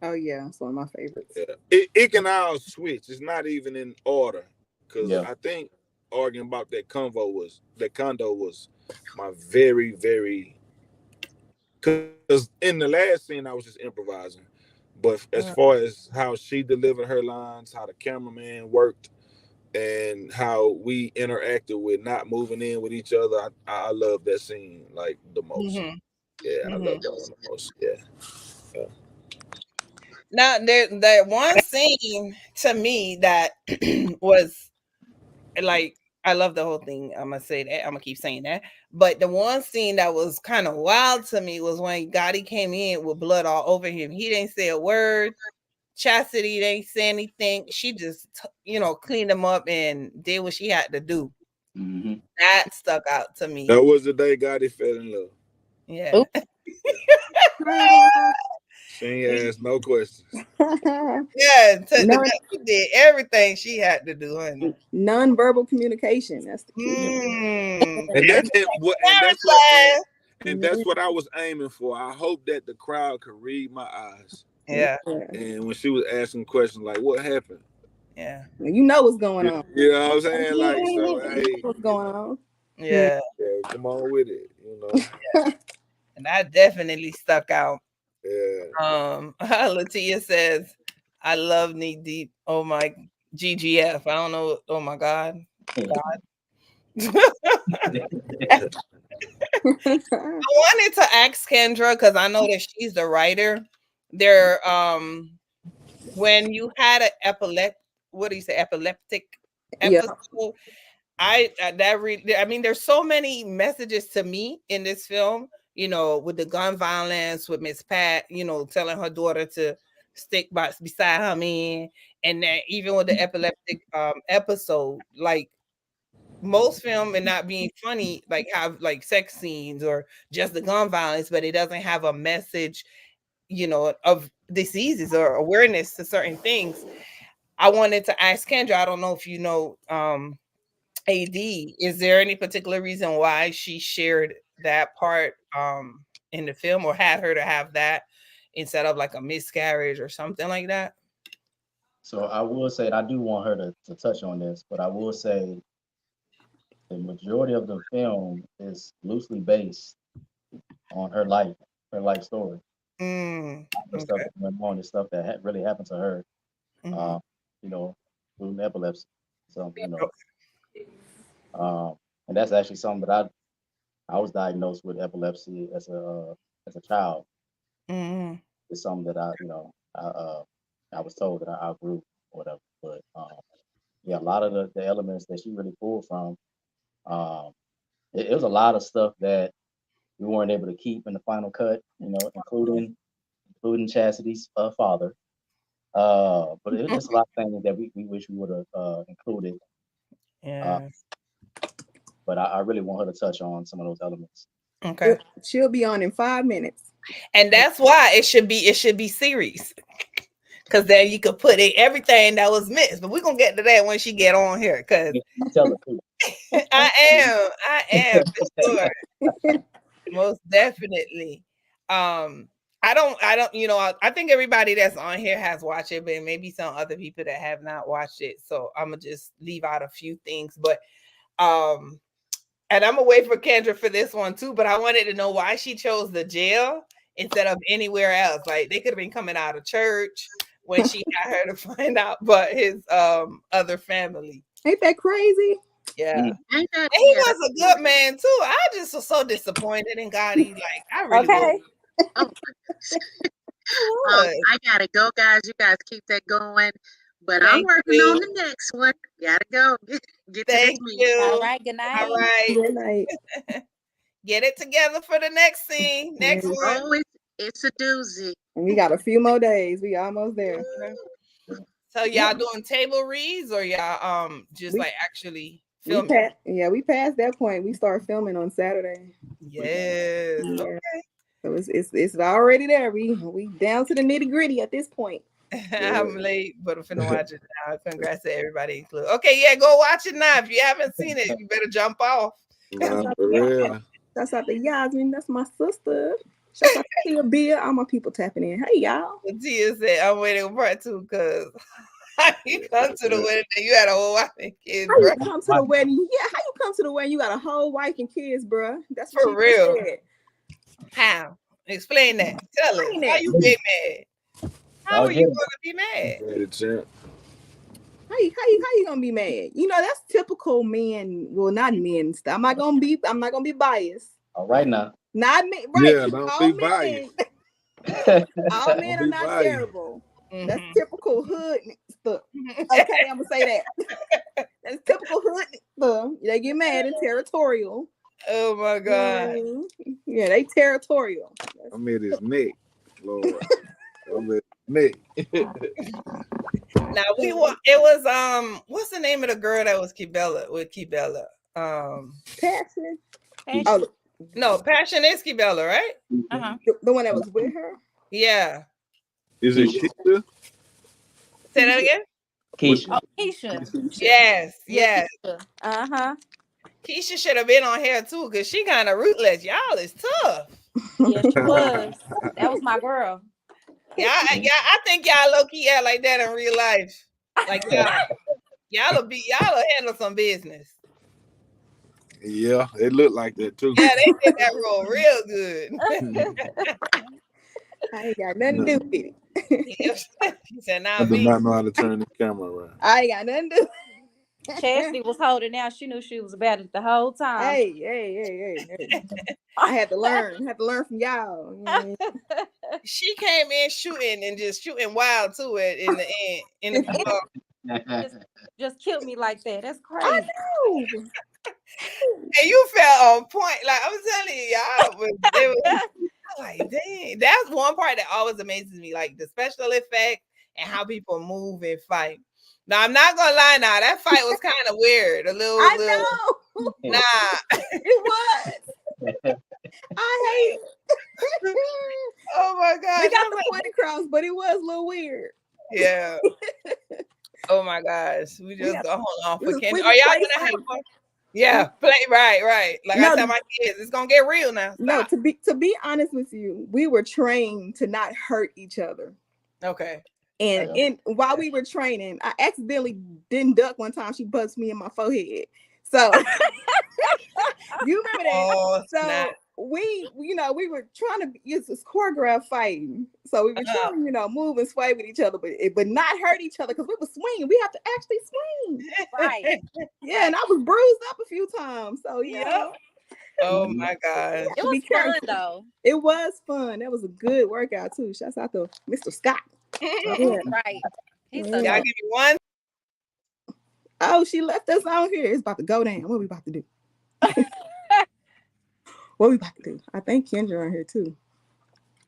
Oh yeah, it's one of my favorites. Yeah, it can all switch. It's not even in order because I think arguing about that condo was my very very. Because in the last scene I was just improvising, but as far as how she delivered her lines, how the cameraman worked, and how we interacted with not moving in with each other, I love that scene like the most. Yeah, I love that one the most. Yeah. Now there one scene to me that was like, I love the whole thing. I'm gonna say that. I'm gonna keep saying that. But the one scene that was kind of wild to me was when Gotti came in with blood all over him. He didn't say a word. Chastity didn't say anything. She just, cleaned him up and did what she had to do. Mm-hmm. That stuck out to me. That was the day Gotti fell in love. Yeah. She ain't asked no questions. Yeah, she did everything she had to do, honey. Non-verbal communication. That's the key. And that's what I was aiming for. I hope that the crowd could read my eyes. Yeah. And when she was asking questions like, "What happened?" Yeah. You know what's going on. You know what I'm saying? Like, so hey, what's going on? Yeah. Come on with it. Yeah. And that definitely stuck out. Yeah. Latia says, "I love Knee Deep." Oh my GGF. I don't know. Oh my God. I wanted to ask Kendra because I know that she's the writer. There, when you had an epileptic episode, I mean, there's so many messages to me in this film. With the gun violence, with Miss Pat, telling her daughter to stick beside her man, and then even with the epileptic episode, like most film and not being funny, like have like sex scenes or just the gun violence, but it doesn't have a message, of diseases or awareness to certain things. I wanted to ask Kendra, I don't know if you know, AD, is there any particular reason why she shared that part in the film or had her to have that instead of like a miscarriage or something like that? So I will say, and I do want her to touch on this, but I will say the majority of the film is loosely based on her life story. The stuff that went on, the stuff that really happened to her, through epilepsy. So, and that's actually something that I was diagnosed with epilepsy as a child. It's something that I was told that I outgrew or whatever. But a lot of the elements that she really pulled from, it was a lot of stuff that we weren't able to keep in the final cut, including Chastity's father. But it was just a lot of things that we wish we would have included. Yeah. But I really want her to touch on some of those elements. Okay. She'll be on in 5 minutes. And that's why it should be series. Because then you could put in everything that was missed. But we're gonna get to that when she get on here. Because I am for sure. Most definitely. I don't, I think everybody that's on here has watched it, but maybe some other people that have not watched it. So I'm gonna just leave out a few things. But and I'm gonna wait for Kendra for this one too. But I wanted to know why she chose the jail instead of anywhere else. Like they could have been coming out of church when she got her to find out but his other family. Ain't that crazy? Yeah. And he was a good man too. I just was so disappointed in Gotti. Like I really was. I gotta go, guys. You guys keep that going. But I'm working on the next one. Gotta go. Get Thank you. All right, good night. All right. Good night. Get it together for the next scene. Next one. Oh, it's a doozy. We got a few more days. We almost there. So y'all doing table reads or y'all just like actually filming. We passed that point. We start filming on Saturday. Yes. Yeah. Okay. So it's already there. We down to the nitty gritty at this point. I'm late, but I'm finna watch it now. Congrats to everybody. Okay, yeah, go watch it now. If you haven't seen it, you better jump off. Nah, for real. That's out to Yasmin. That's my sister. Shout out to Tia Bia. All my people tapping in. Hey, y'all. Tia said, I'm waiting on part 2 because you come to the wedding and you had a whole wife and kids, How bro. you come to the wedding? Yeah, how you come to the wedding? You got a whole wife and kids, bro. That's what For she real. said. How? Explain that. Tell us. How you get mad? How are you gonna be mad? How you gonna be mad? You know, that's typical men. Well, not men. I'm not gonna be biased. All right now. Not me, right? Yeah, don't be biased. All men are not terrible. That's typical hood stuff. Okay, I'm gonna say that. That's typical hood stuff. They get mad and territorial. Oh my God. Yeah, they territorial. I'm at his neck, Lord. I'm at his neck. Now it was what's the name of the girl that was Kibella? Passion. Oh no, Passion is Kibella, right? Uh-huh. The one that was with her? Yeah. Is it Keisha? Say that again? Keisha. Oh, Keisha. Yes. Uh-huh. Keisha should have been on here too, because she kind of rootless. Y'all is tough. Yeah, she was. That was my girl. Yeah, I think y'all low-key act like that in real life. Like y'all handle some business. Yeah, it looked like that too. Yeah, they did that role real good. I ain't got nothing to do with it. He said, "Now I do me." not know how to turn the camera around. I ain't got nothing to do. Chastity was holding out. She knew she was about it the whole time. Hey. I had to learn. From y'all. She came in shooting and just shooting wild to it in the end. In the just killed me like that. That's crazy. I know. And you felt on point. Like I'm telling you, y'all like, dang. That's one part that always amazes me, like the special effects and how people move and fight. Now I'm not gonna lie. Now that fight was kind of weird. A little. Know. Nah, it was. I hate it. Oh my God. We got the point across, but it was a little weird. Yeah. Oh my gosh. We just hold on for Ken. We Are y'all play gonna have fun? Yeah, play right. Like I tell my kids, it's gonna get real now. Stop. No, to be honest with you, we were trained to not hurt each other. Okay. And while we were training, I accidentally didn't duck one time. She buzzed me in my forehead. So you remember that? Oh, so snap. we were trying to use this choreographed fighting. So we were trying to, move and sway with each other, but not hurt each other because we were swinging. We have to actually swing. Right. Yeah, and I was bruised up a few times. So yeah. Oh my God. It was fun though. It was fun. That was a good workout too. Shouts out to Mr. Scott. Right. He's so Y'all give me one. Oh, she left us out here. It's about to go down. What we about to do? What we about to do? I think Kendra on here too.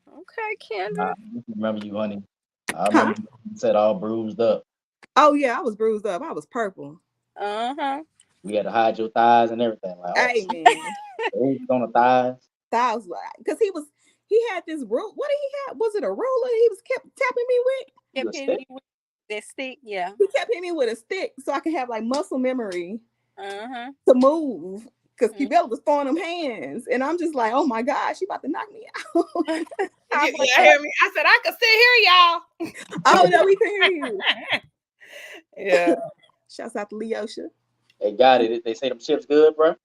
Okay, Kendra. I remember you, honey. I remember you said all bruised up. Oh yeah, I was bruised up. I was purple. We had to hide your thighs and everything. Like, hey man, on the thighs. Thighs, because he had this rule. What did he have? Was it a ruler he was kept tapping me with? Kept hitting me with that stick, yeah. He kept hitting me with a stick so I could have like muscle memory to move. Because Kibella was throwing them hands, and I'm just like, oh my God, she about to knock me out. You hear me? I said I could sit here, y'all. Oh no, we can hear you. Yeah. Shouts out to Leosha. They got it. They say them chips good, bro.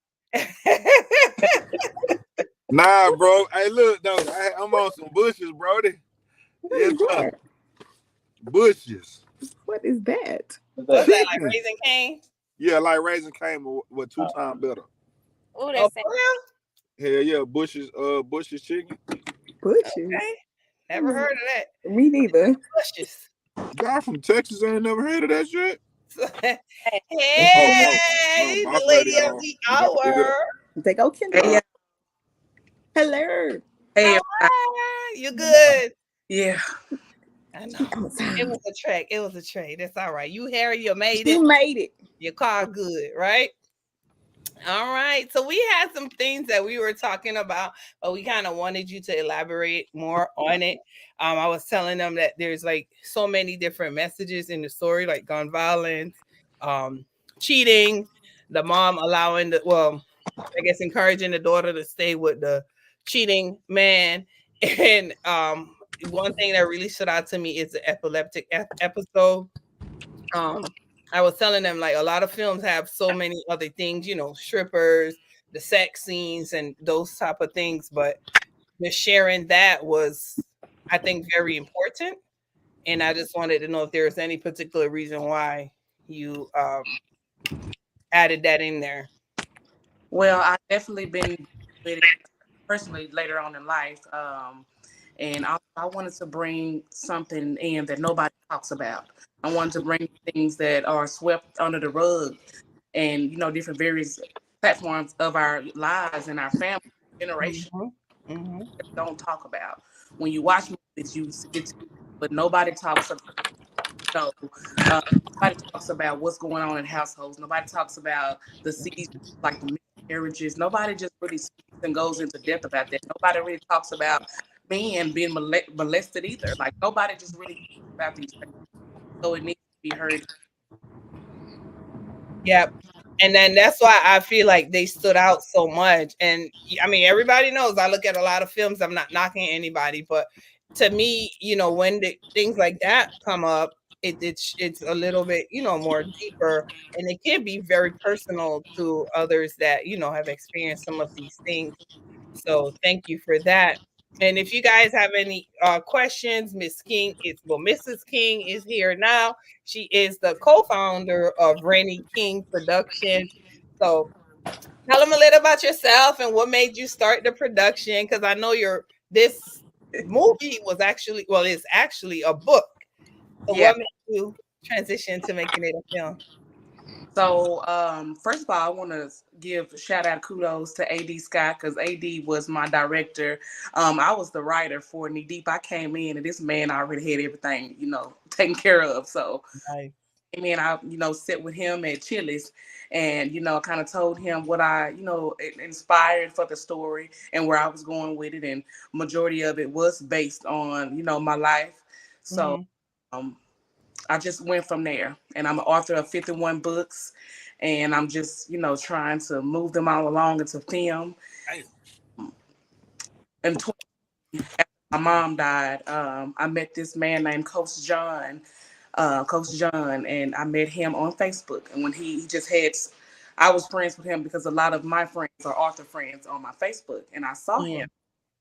Nah, bro. Hey, look, though. I'm on some bushes, brody. Yes, sir. Bushes. What is that? What's that, like Raising Cane? Yeah, like Raising Cane with 2 times better. Oh, that's Hell yeah, Bushes chicken. Bushes. Okay. Never heard of that. Me neither. Bushes. Guy from Texas ain't never heard of that shit. Hey, the lady of the hour. They go Kendra. Hey, hello. Hey, you good? Yeah. I know. It was a track. That's all right. You, Harry, you made it. You made it. Your car good, right? All right. So we had some things that we were talking about, but we kind of wanted you to elaborate more on it. I was telling them that there's like so many different messages in the story, like gun violence, um, cheating, the mom allowing I guess encouraging the daughter to stay with the cheating man. And one thing that really stood out to me is the epileptic episode. I was telling them like a lot of films have so many other things, strippers, the sex scenes, and those type of things. But the sharing that was, I think, very important. And I just wanted to know if there was any particular reason why you added that in there. Well, I've definitely been with it personally later on in life. And I wanted to bring something in that nobody talks about. I wanted to bring things that are swept under the rug and, different various platforms of our lives and our family generation that don't talk about. When you watch movies, you see it, but nobody talks about nobody talks about what's going on in households. Nobody talks about the seasons, like the miscarriages. Nobody just really speaks and goes into depth about that. Nobody really talks about men being molested either. Like nobody just really talks about these things. So it needs to be heard. Yep. And then that's why I feel like they stood out so much. And I mean, everybody knows I look at a lot of films. I'm not knocking anybody, but to me, when things like that come up, it's a little bit, more deeper, and it can be very personal to others that, have experienced some of these things. So thank you for that. And if you guys have any questions, Mrs. King is here now. She is the co-founder of Rennie King Productions. So tell them a little about yourself and what made you start the production, because I know this movie is actually a book. So what made you transition to making it a film? So, first of all, I want to give shout out kudos to AD Scott because AD was my director. I was the writer for Knee Deep. I came in and this man already had everything, taken care of. So, nice. I mean, I, sit with him at Chili's and, kind of told him what I, inspired for the story and where I was going with it. And majority of it was based on, my life. So, I just went from there, and I'm an author of 51 books, and I'm just, trying to move them all along into film. And after my mom died, I met this man named Coach John, and I met him on Facebook. And when he just I was friends with him because a lot of my friends are author friends on my Facebook, and I saw him.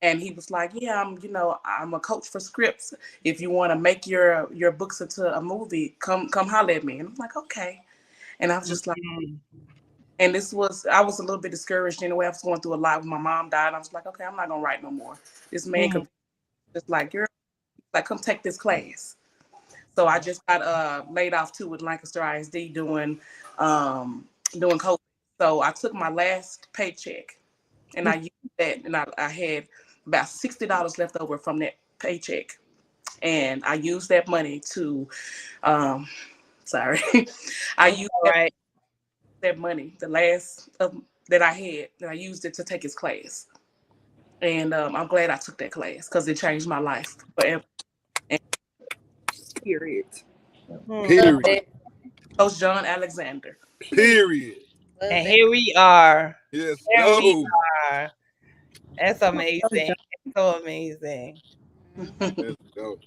And he was like, yeah, I'm a coach for scripts. If you want to make your books into a movie, come holler at me. And I'm like, okay. And I was just like, and I was a little bit discouraged anyway. I was going through a lot when my mom died. I was like, okay, I'm not going to write no more. This man could just like, you're like, come take this class. So I just got laid off too with Lancaster ISD doing COVID. So I took my last paycheck and I used that, and I had about $60 left over from that paycheck. And I used that money to, I used that money, the last that I had, and I used it to take his class. And I'm glad I took that class because it changed my life forever. Period. Coach John Alexander. Period. And here we are. Yes, we are. That's amazing. So amazing. Let's go.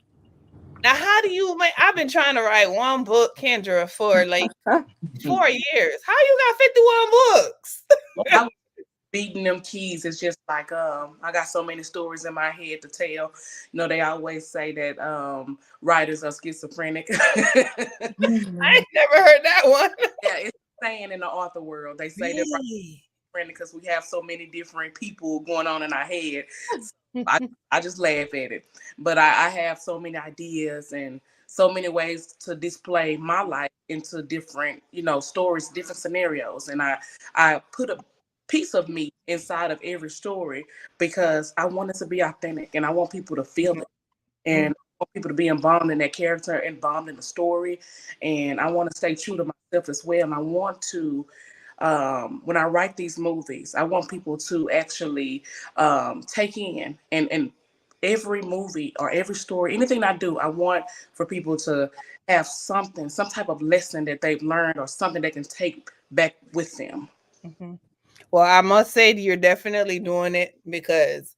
Now, how do you make? I've been trying to write one book, Kendra, for like 4 years. How you got 51 books? I was beating them keys. It's just like I got so many stories in my head to tell. They always say that writers are schizophrenic. I ain't never heard that one. Yeah, it's saying in the author world. They say that because we have so many different people going on in our head. So I just laugh at it. But I have so many ideas and so many ways to display my life into different, stories, different scenarios. And I put a piece of me inside of every story because I want it to be authentic and I want people to feel it. And I want people to be involved in that character, involved in the story. And I want to stay true to myself as well. And I want to when I write these movies, I want people to actually take in and every movie or every story, anything I do, I want for people to have something, some type of lesson that they've learned or something they can take back with them. Mhm. Well, I must say you're definitely doing it because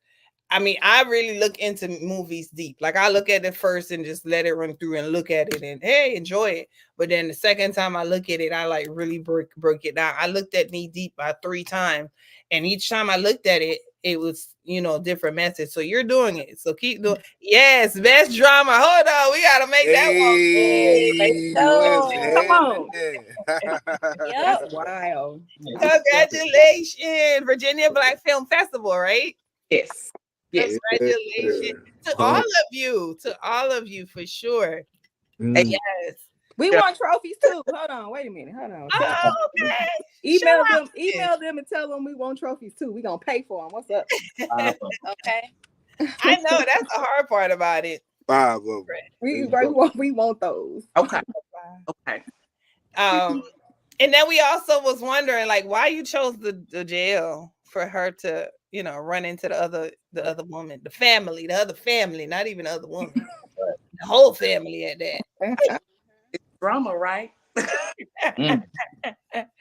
I mean, I really look into movies deep. Like I look at it first and just let it run through and look at it and hey, enjoy it. But then the second time I look at it, I like really broke it down. I looked at Knee Deep about 3 times, and each time I looked at it, it was different message. So you're doing it. So keep doing. Yes, best drama. Hold on, we gotta make that one. Hey, what's Come on. happening? Yep. That's wild. Congratulations, Virginia Black Film Festival, right? Yes. Yes. Congratulations to all of you for sure. Mm. Yes. We want trophies too. Hold on, wait a minute. Hold on. Oh, okay. Email Show them. Email them and tell them we want trophies too. We gonna pay for them. What's up? Okay. I know that's the hard part about it. 5 of them. We want those. Okay. Okay. And then we also was wondering like why you chose the jail for her to run into the other woman, the other family, not even the other woman, the whole family at that. It's drama, right?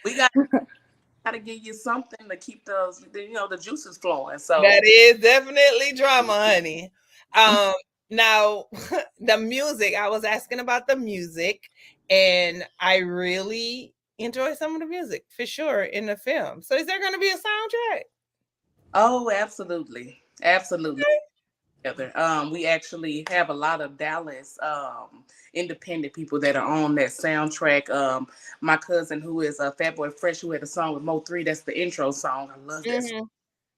We got to give you something to keep the juices flowing. So that is definitely drama, honey. Now the music, I was asking about the music, and I really enjoy some of the music for sure in the film. So is there going to be a soundtrack? Oh, absolutely. Absolutely. We actually have a lot of Dallas independent people that are on that soundtrack. My cousin, who is a Fatboy Fresh, who had a song with Mo3, that's the intro song. I love that song.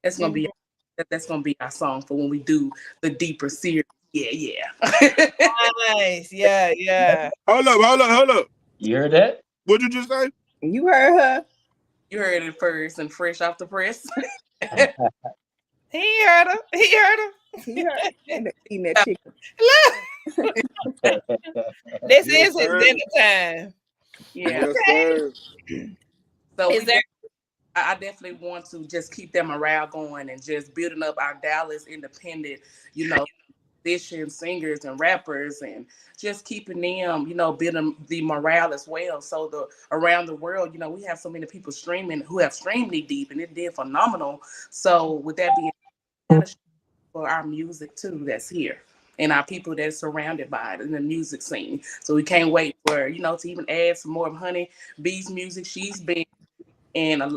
That's gonna be our song for when we do the deeper series. Yeah. Nice. Yeah. Hold up. You heard that? What'd you just say? You heard her. You heard it first and fresh off the press. He heard him. He heard eating that chicken. This is his dinner time. Yeah. Yes, So Is there? I definitely want to just keep that morale going and just building up our Dallas independent, musicians, singers, and rappers, and just keeping them, building the morale as well. So around the world, we have so many people streaming who have streamed Knee Deep, and it did phenomenal. So with that being for our music too, that's here. And our people that's surrounded by it in the music scene. So we can't wait for, to even add some more of Honey B's music. She's been in a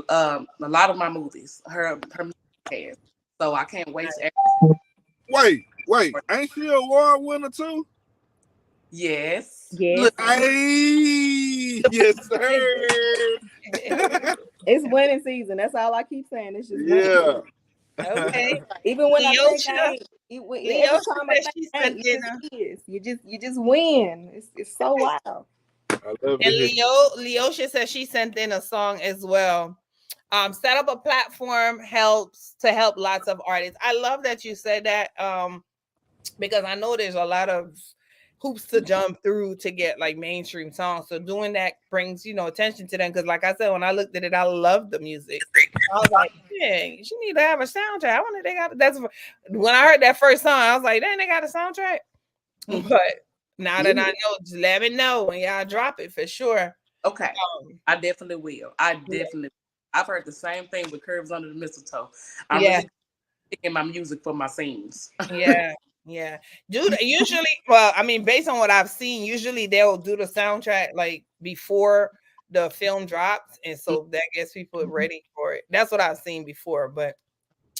lot of my movies, her music has. So I can't wait to Wait, ain't she a award winner too? Yes. Yes. Hey, yes, sir. It's winning season. That's all I keep saying. It's just Yeah. Okay. Even when Leosha, I think I ain't, every time I think I ain't, you just win. It's so wild. I love And it. Leosha says she sent in a song as well. Set up a platform helps to help lots of artists. I love that you said that because I know there's a lot of hoops to jump through to get like mainstream songs. So doing that brings attention to them, because like I said, when I looked at it, I loved the music. I was like, dang, you need to have a soundtrack. I wonder if they got that's when I heard that first song, I was like, dang, they got a soundtrack. But now that I know, just let me know when y'all drop it for sure. Okay. I definitely will. I've heard the same thing with Curves Under the Mistletoe. I'm really picking my music for my scenes. Yeah. Dude, usually, well, I mean, based on what I've seen, usually they'll do the soundtrack like before the film drops, and so that gets people ready for it. That's what I've seen before. But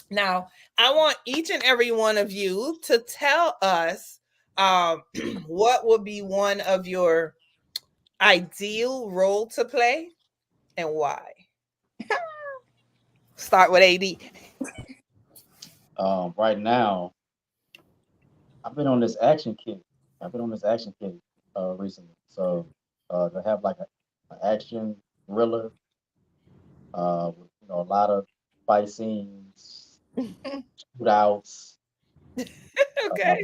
now I want each and every one of you to tell us what would be one of your ideal role to play and why. Start with AD. Right now, I've been on this action kick recently. So to have like an action thriller, with, a lot of fight scenes, shootouts. Okay.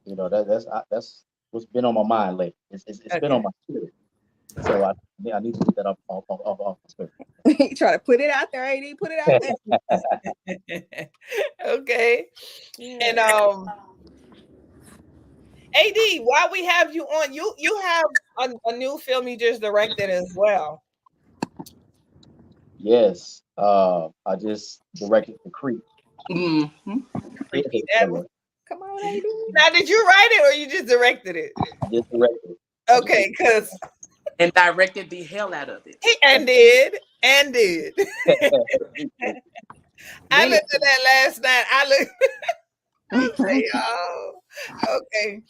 That's what's been on my mind lately. It's been on my spirit. So I need to get that off the script. Try to put it out there, AD. Put it out there. Okay. And AD, while we have you on, you have a new film you just directed as well. Yes. I just directed The Creep. Mm-hmm. Come on, AD. Now, did you write it or you just directed it? I just directed it. Okay, because and directed the hell out of it. And did. I looked at that last night. I say, oh, okay.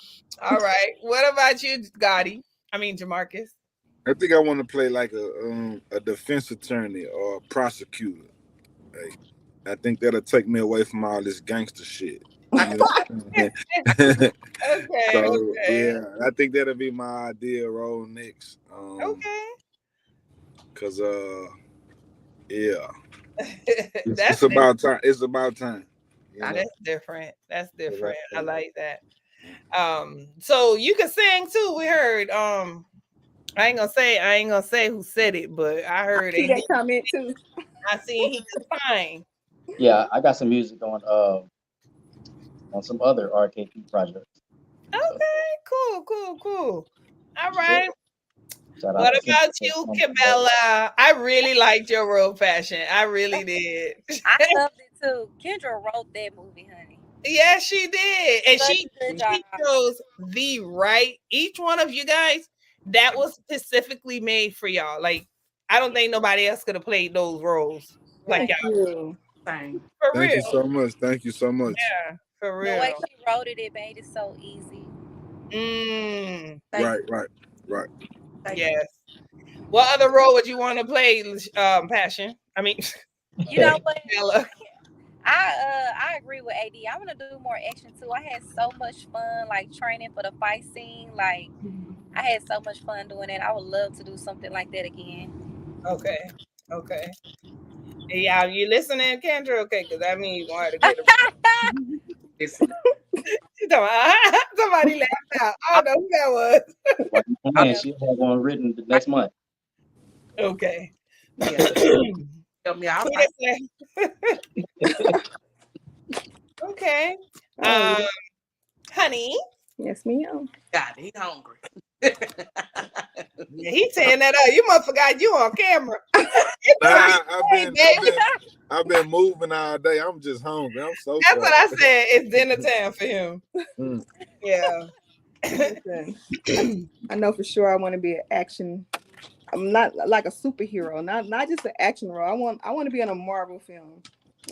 All right. What about you, Gotti? I mean, Jamarcus. I think I want to play like a defense attorney or a prosecutor. Like, I think that'll take me away from all this gangster shit. You know? Okay. Yeah, I think that'll be my ideal role next. Okay. Cause yeah, That's it's about time. It's about time. That's different. That's different. I like that. So you can sing too. We heard. I ain't gonna say who said it, but I heard that comment too. I seen he could sing. Yeah, I got some music on some other RKP projects. Okay, cool. All right. Shout What out to about Kim. you, Camilla? I really liked your role, Passion. I really did. I loved it too. Kendra wrote that movie, honey. Yeah, she did. And Such she a good job. chose the right, each one of you guys, that was specifically made for y'all. Like, I don't think nobody else could have played those roles like y'all. Thank you so much. Thank you so much. Yeah, for real. The way she wrote it, it made it so easy. Right. Yes. What other role would you want to play, Passion? I mean, you know what? Bella. I agree with AD. I want to do more action too. I had so much fun, like training for the fight scene. Like I had so much fun doing that. I would love to do something like that again. Okay. Yeah, you listening, Kendra? Okay, because that means you want her to get somebody laughed out. I don't know who that was. And she had one written the next month. Okay. Yeah. Help me out. Okay. Honey. Yes, ma'am. God, he hungry. Yeah, he's saying that you must forgot you on camera. I've been moving all day. I'm just hungry. I'm so That's what I said. It's dinner time for him. Yeah. I know for sure I want to be an action. I'm not like a superhero, not just an action role. I want to be in a Marvel film.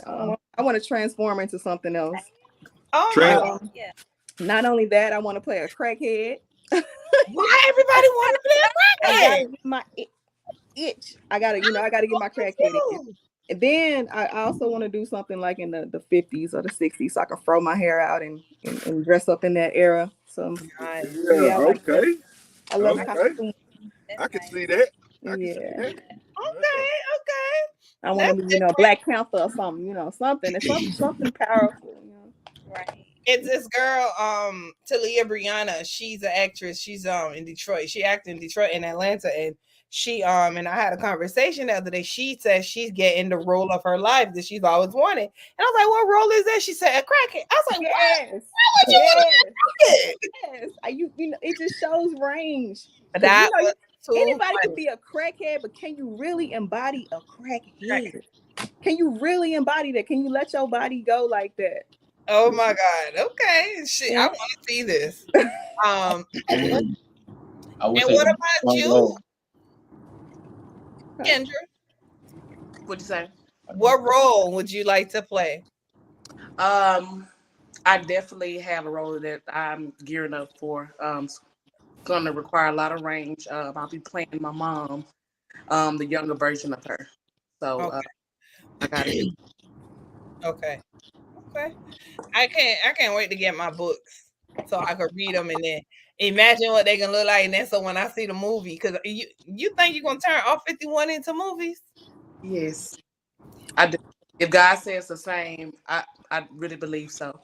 I want to transform into something else. Yeah. Not only that, I want to play a crackhead. Why everybody want to play a crackhead? My itch. I gotta get my crackhead itch. And then I also want to do something like in the 50s or the 60s, so I can throw my hair out and dress up in that era. So yeah, okay. I love costumes. I can see that. Okay. I want to be, Black Panther or something, something. It's something powerful, Right. It's this girl, Talia Brianna. She's an actress. She's in Detroit. She acted in Detroit and Atlanta, and she and I had a conversation the other day. She says she's getting the role of her life that she's always wanted. And I was like, "What role is that?" She said, "A crackhead." I was like, "Yes. Why would you want to yes. It just shows range. That anybody can be a crackhead, but can you really embody a crackhead? Can you really embody that? Can you let your body go like that? Oh my God. Okay. I want to see this. And what about you, Kendra? What'd you say? What role would you like to play? I definitely have a role that I'm gearing up for. Going to require a lot of range. I'll be playing my mom, the younger version of her. So I got it. Okay. I can't wait to get my books so I could read them and then imagine what they can look like. And then so when I see the movie, because you think you're gonna turn all 51 into movies? Yes, I do. If God says the same, I really believe so.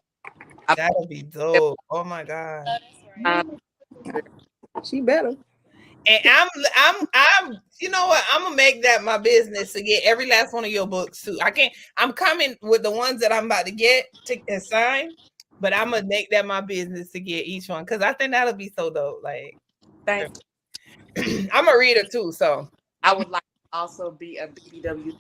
That'll be dope. Oh my God. She better. And I'm. You know what? I'm gonna make that my business to get every last one of your books too. I can't. I'm coming with the ones that I'm about to get to sign, but I'm gonna make that my business to get each one because I think that'll be so dope. Like, Thank you. I'm a reader too, so I would like to also be a BBW.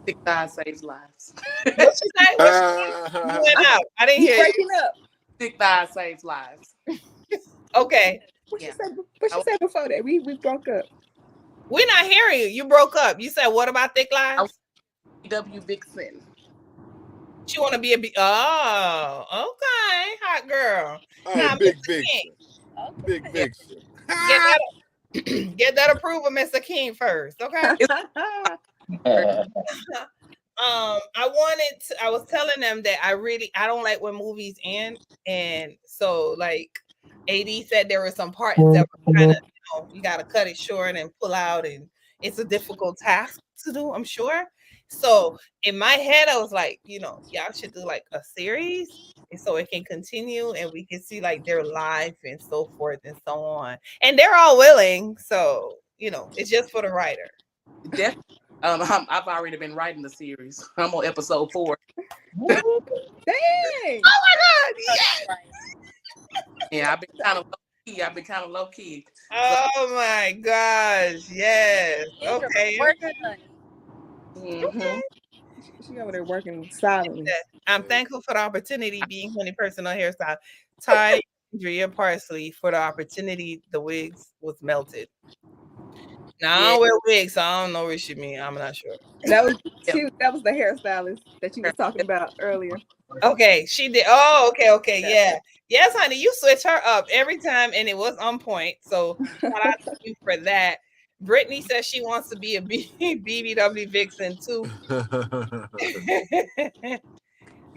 Thick thighs saves lives. what you say? What you went out? I didn't You hear you. breaking up. Thick thighs saves lives. Okay, What Yeah. you said? What you said before that? We broke up. we're not hearing you. You broke up. You said what about thick lives? BBW Vixen. She want to be a oh, okay, hot girl. Hey, Now, Big Mr. King, Vixen. Big Vixen. get that approval, Mr. King first, okay? I was telling them that I don't like when movies end, and so like AD said there were some parts that were kind of, you got to cut it short and pull out, and it's a difficult task to do, I'm sure. So in my head, I was like, y'all should do like a series, and so it can continue, and we can see like their life and so forth and so on, and they're all willing. So it's just for the writer. Definitely. I've already been writing the series. I'm on episode 4. Dang! Oh my God! Yes! Yeah, I've been kind of low key. Oh my gosh! Yes. Okay. Mm-hmm. She over there working silently. I'm thankful for the opportunity being Honey Personal Hairstyle. Ty Andrea Parsley for the opportunity. The wigs was melted. Now I don't wear wigs, so I don't know what she mean. I'm not sure. That was the hairstylist that you was talking about earlier. Okay, she did. Oh, okay, yeah. Yes, honey, you switch her up every time, and it was on point. So shout out to you for that. Brittany says she wants to be a BBW Vixen too.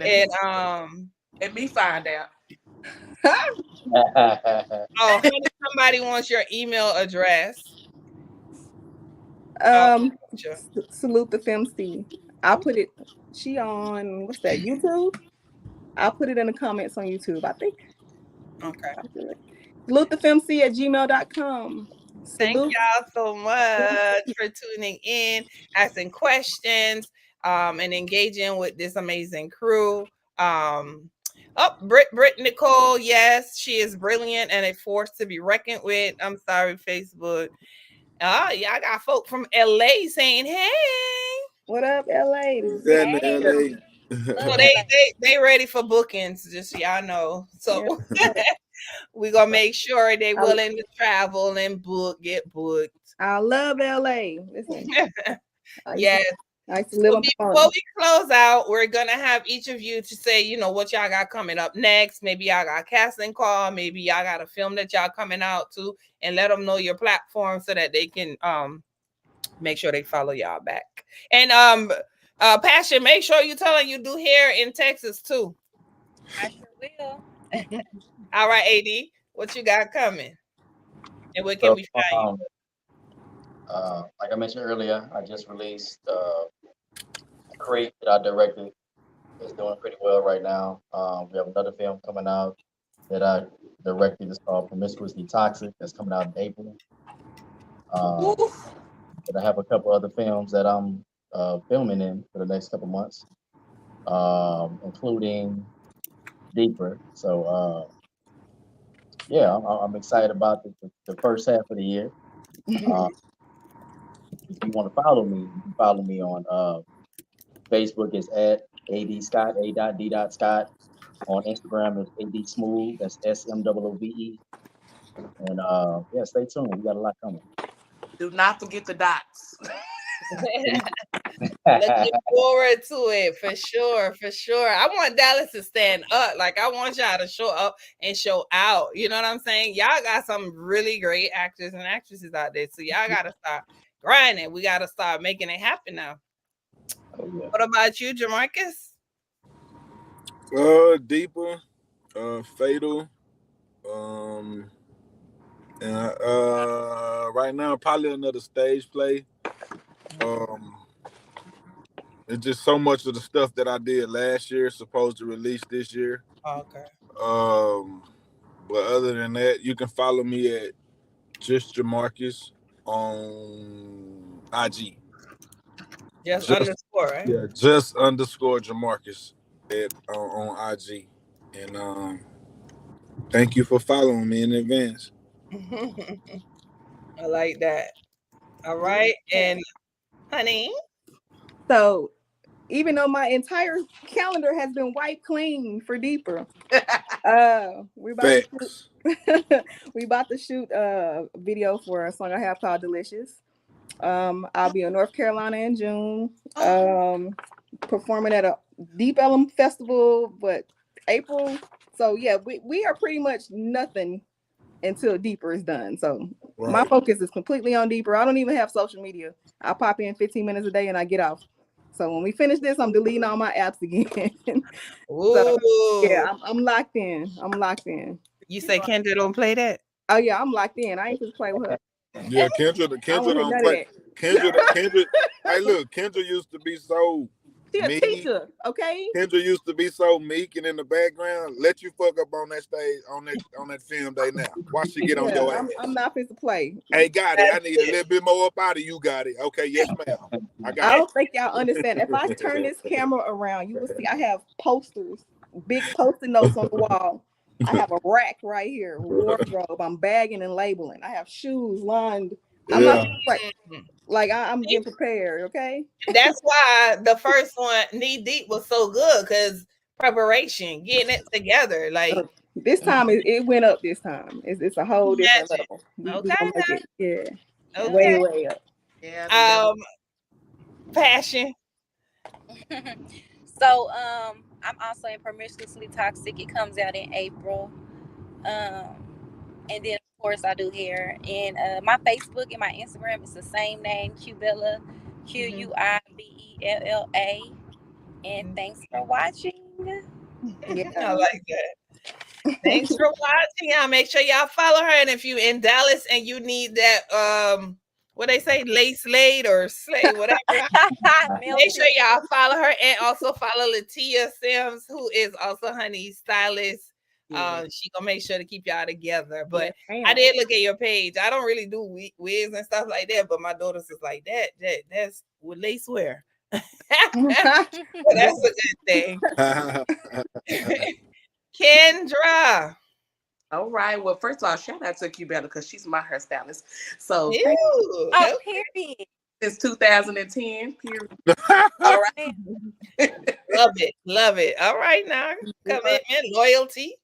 And let me find out. Oh, honey, somebody wants your email address. Salute the FemC. I'll put it. She on what's that? YouTube. I'll put it in the comments on YouTube, I think. Okay. SaluteTheFemC@gmail.com. Thank y'all so much for tuning in, asking questions, and engaging with this amazing crew. Britt Nicole, yes, she is brilliant and a force to be reckoned with. I'm sorry, Facebook. Yeah, I got folk from LA saying, "Hey, what up, LA?" LA. So they ready for bookings, just so y'all know. So we're gonna make sure they willing to travel and get booked. I love LA. Listen, yes. I used to live before we close out, we're gonna have each of you to say, what y'all got coming up next. Maybe y'all got a casting call, maybe y'all got a film that y'all coming out to, and let them know your platform so that they can make sure they follow y'all back. And Passion, make sure you tell them you do hair in Texas too. I sure will. All right, AD, what you got coming? And where can we find you? Like I mentioned earlier, I just released Crate that I directed. It's doing pretty well right now. We have another film coming out that I directed. It's called Promiscuously Toxic. That's coming out in April. And I have a couple other films that I'm filming in for the next couple months, including Deeper. So yeah, I'm excited about the first half of the year. If you want to follow me, you can follow me on Facebook is at AD Scott, A.D. Scott. On Instagram is AD Smooth, that's SMOOVE. And yeah, stay tuned. We got a lot coming. Do not forget the dots. Looking forward to it for sure. I want Dallas to stand up. Like I want y'all to show up and show out. You know what I'm saying? Y'all got some really great actors and actresses out there. So y'all gotta start grinding. We gotta start making it happen now. Oh, yeah. What about you, Jamarcus? Deeper, Fatal, and right now probably another stage play. It's just so much of the stuff that I did last year supposed to release this year. Okay. But other than that, you can follow me at just Jamarcus on IG. Just Just underscore, right? yeah, just underscore Jamarcus on IG. And thank you for following me in advance. I like that. All right. And honey. So even though my entire calendar has been wiped clean for Deeper, we about to shoot, we about to shoot a video for a song I have called Delicious. I'll be in North Carolina in June, performing at a Deep Ellum Festival, but April. So yeah, we are pretty much nothing until Deeper is done. So my focus is completely on Deeper. I don't even have social media. I pop in 15 minutes a day and I get off. So when we finish this, I'm deleting all my apps again. So yeah, I'm locked in. I'm locked in. You say Kendra don't play that? Oh yeah, I'm locked in. I ain't just play with her. Yeah, Kendra don't play. Kendra. Hey, look, Kendra used to be so. She a teacher, okay? Kendra used to be so meek and in the background. Let you fuck up on that stage on that film day now. Watch she get on your ass. I'm not fit to play. Hey, got it. I need a little bit more up out of you. Got it. Okay, yes, ma'am. I don't think y'all understand. If I turn this camera around, you will see I have posters, big post-it notes on the wall. I have a rack right here, wardrobe. I'm bagging and labeling. I have shoes lined. I'm not like I'm getting prepared, okay? That's why the first one, Knee Deep, was so good, because preparation, getting it together. Like this time it went up this time. It's a whole different level. Okay. Way up. Yeah. Passion. So I'm also in Promiscuously Toxic. It comes out in April. And then of course I do hair. And my Facebook and my Instagram is the same name, Quibella, Quibella. And thanks for watching. Yeah. I like that. Thanks for watching. Y'all make sure y'all follow her. And if you in Dallas and you need that what they say, lace laid or slay, whatever. Make sure y'all follow her, and also follow Latia Sims, who is also Honey's stylist. She gonna make sure to keep y'all together. But I did look at your page. I don't really do wigs and stuff like that, but my daughter's is like that's with lace wear. That's a good thing. Kendra. All right. Well, first of all, shout out to Quibella because she's my hairstylist. So period. Since 2010, period. All right. Love it. All right, now commitment, loyalty.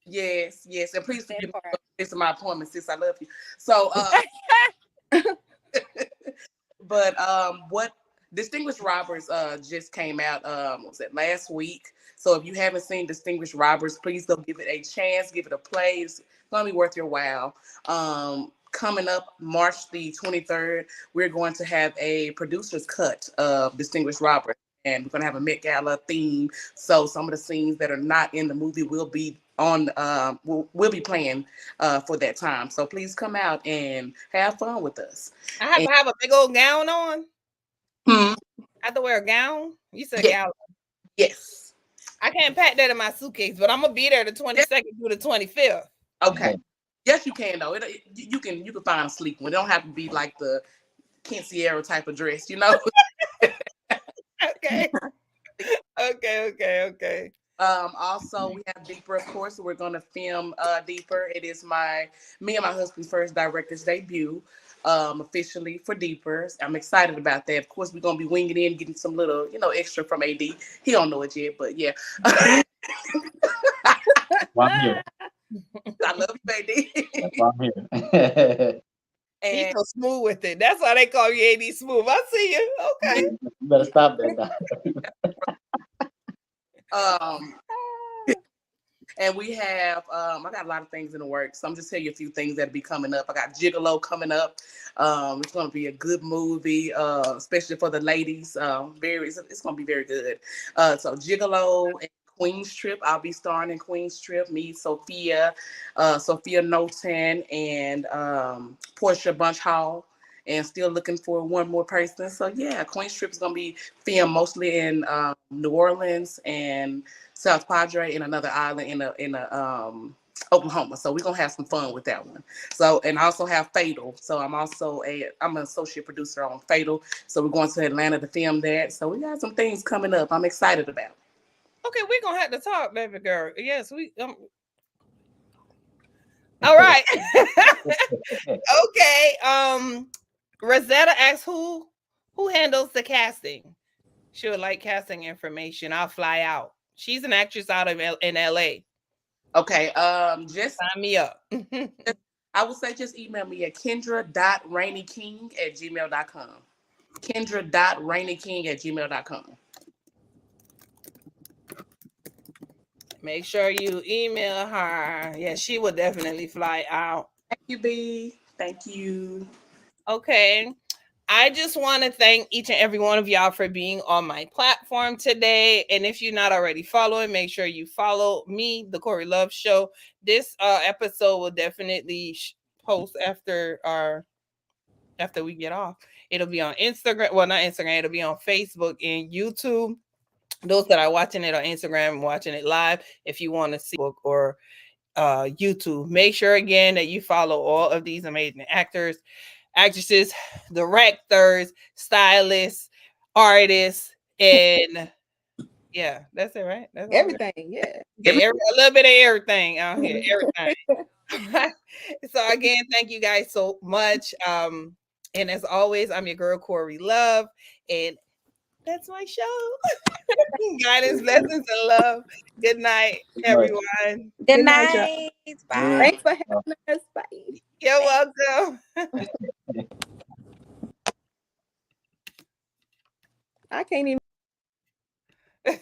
Yes. And please forgive me for missing my appointment, sis. I love you. So but what Distinguished Robbers just came out last week. So if you haven't seen Distinguished Robbers, please go give it a chance, give it a play. It's gonna be worth your while. Coming up March the 23rd, we're going to have a producer's cut of Distinguished Robbers, and we're gonna have a Met Gala theme. So some of the scenes that are not in the movie will be on will be playing for that time. So please come out and have fun with us. I have to have a big old gown on. I have to wear a gown. You said gown. Yes. I can't pack that in my suitcase, but I'm gonna be there the 22nd through the 25th. Okay. Yes, you can though. You can find a sleek one. It don't have to be like the Kensiera type of dress, you know. Okay. Also, we have Deeper, of course. We're gonna film Deeper. It is me and my husband's first director's debut. Officially for Deeper. I'm excited about that. Of course, we're gonna be winging in, getting some little, extra from AD. He don't know it yet, but yeah. I'm here. I love you, AD. That's why I'm here. He's so smooth with it. That's why they call you AD Smooth. I see you. Okay. You better stop that now. And we have, I got a lot of things in the works. So I'm just telling you a few things that'll be coming up. I got Gigolo coming up. It's going to be a good movie, especially for the ladies. It's going to be very good. So Gigolo and Queen's Trip. I'll be starring in Queen's Trip. Me, Sophia Noten, and Portia Bunch Hall. And still looking for one more person. So yeah, Queen's Trip is going to be filmed mostly in New Orleans and South Padre, and another island in a Oklahoma. So we're gonna have some fun with that one. So, and I also have Fatal. So I'm an associate producer on Fatal. So we're going to Atlanta to film that. So we got some things coming up I'm excited about. Okay, we're gonna have to talk, baby girl. Yes, we all right. Okay. Rosetta asks who handles the casting. She would like casting information. I'll fly out. She's an actress out of in LA. Okay. Just sign me up. I would say just email me at kendra.raineyking@gmail.com. kendra.raineyking@gmail.com. Make sure you email her. Yeah, she will definitely fly out. Thank you, B. Thank you. Okay. I just want to thank each and every one of y'all for being on my platform today. And if you're not already following, make sure you follow me, The Corey Love Show. This episode will definitely post after we get off. It'll be on Instagram. Well, not Instagram. It'll be on Facebook and YouTube. Those that are watching it on Instagram, watching it live, if you want to see book or YouTube, make sure again that you follow all of these amazing actors, actresses, directors, stylists, artists, and yeah, that's it, right? That's everything, yeah. A little bit of everything out here, everything. So again, thank you guys so much. And as always, I'm your girl Corey Love, and that's my show. Guidance, blessings, and love. Good night, everyone. Good night. Bye. Thanks for having us. Bye. You're welcome. I can't even.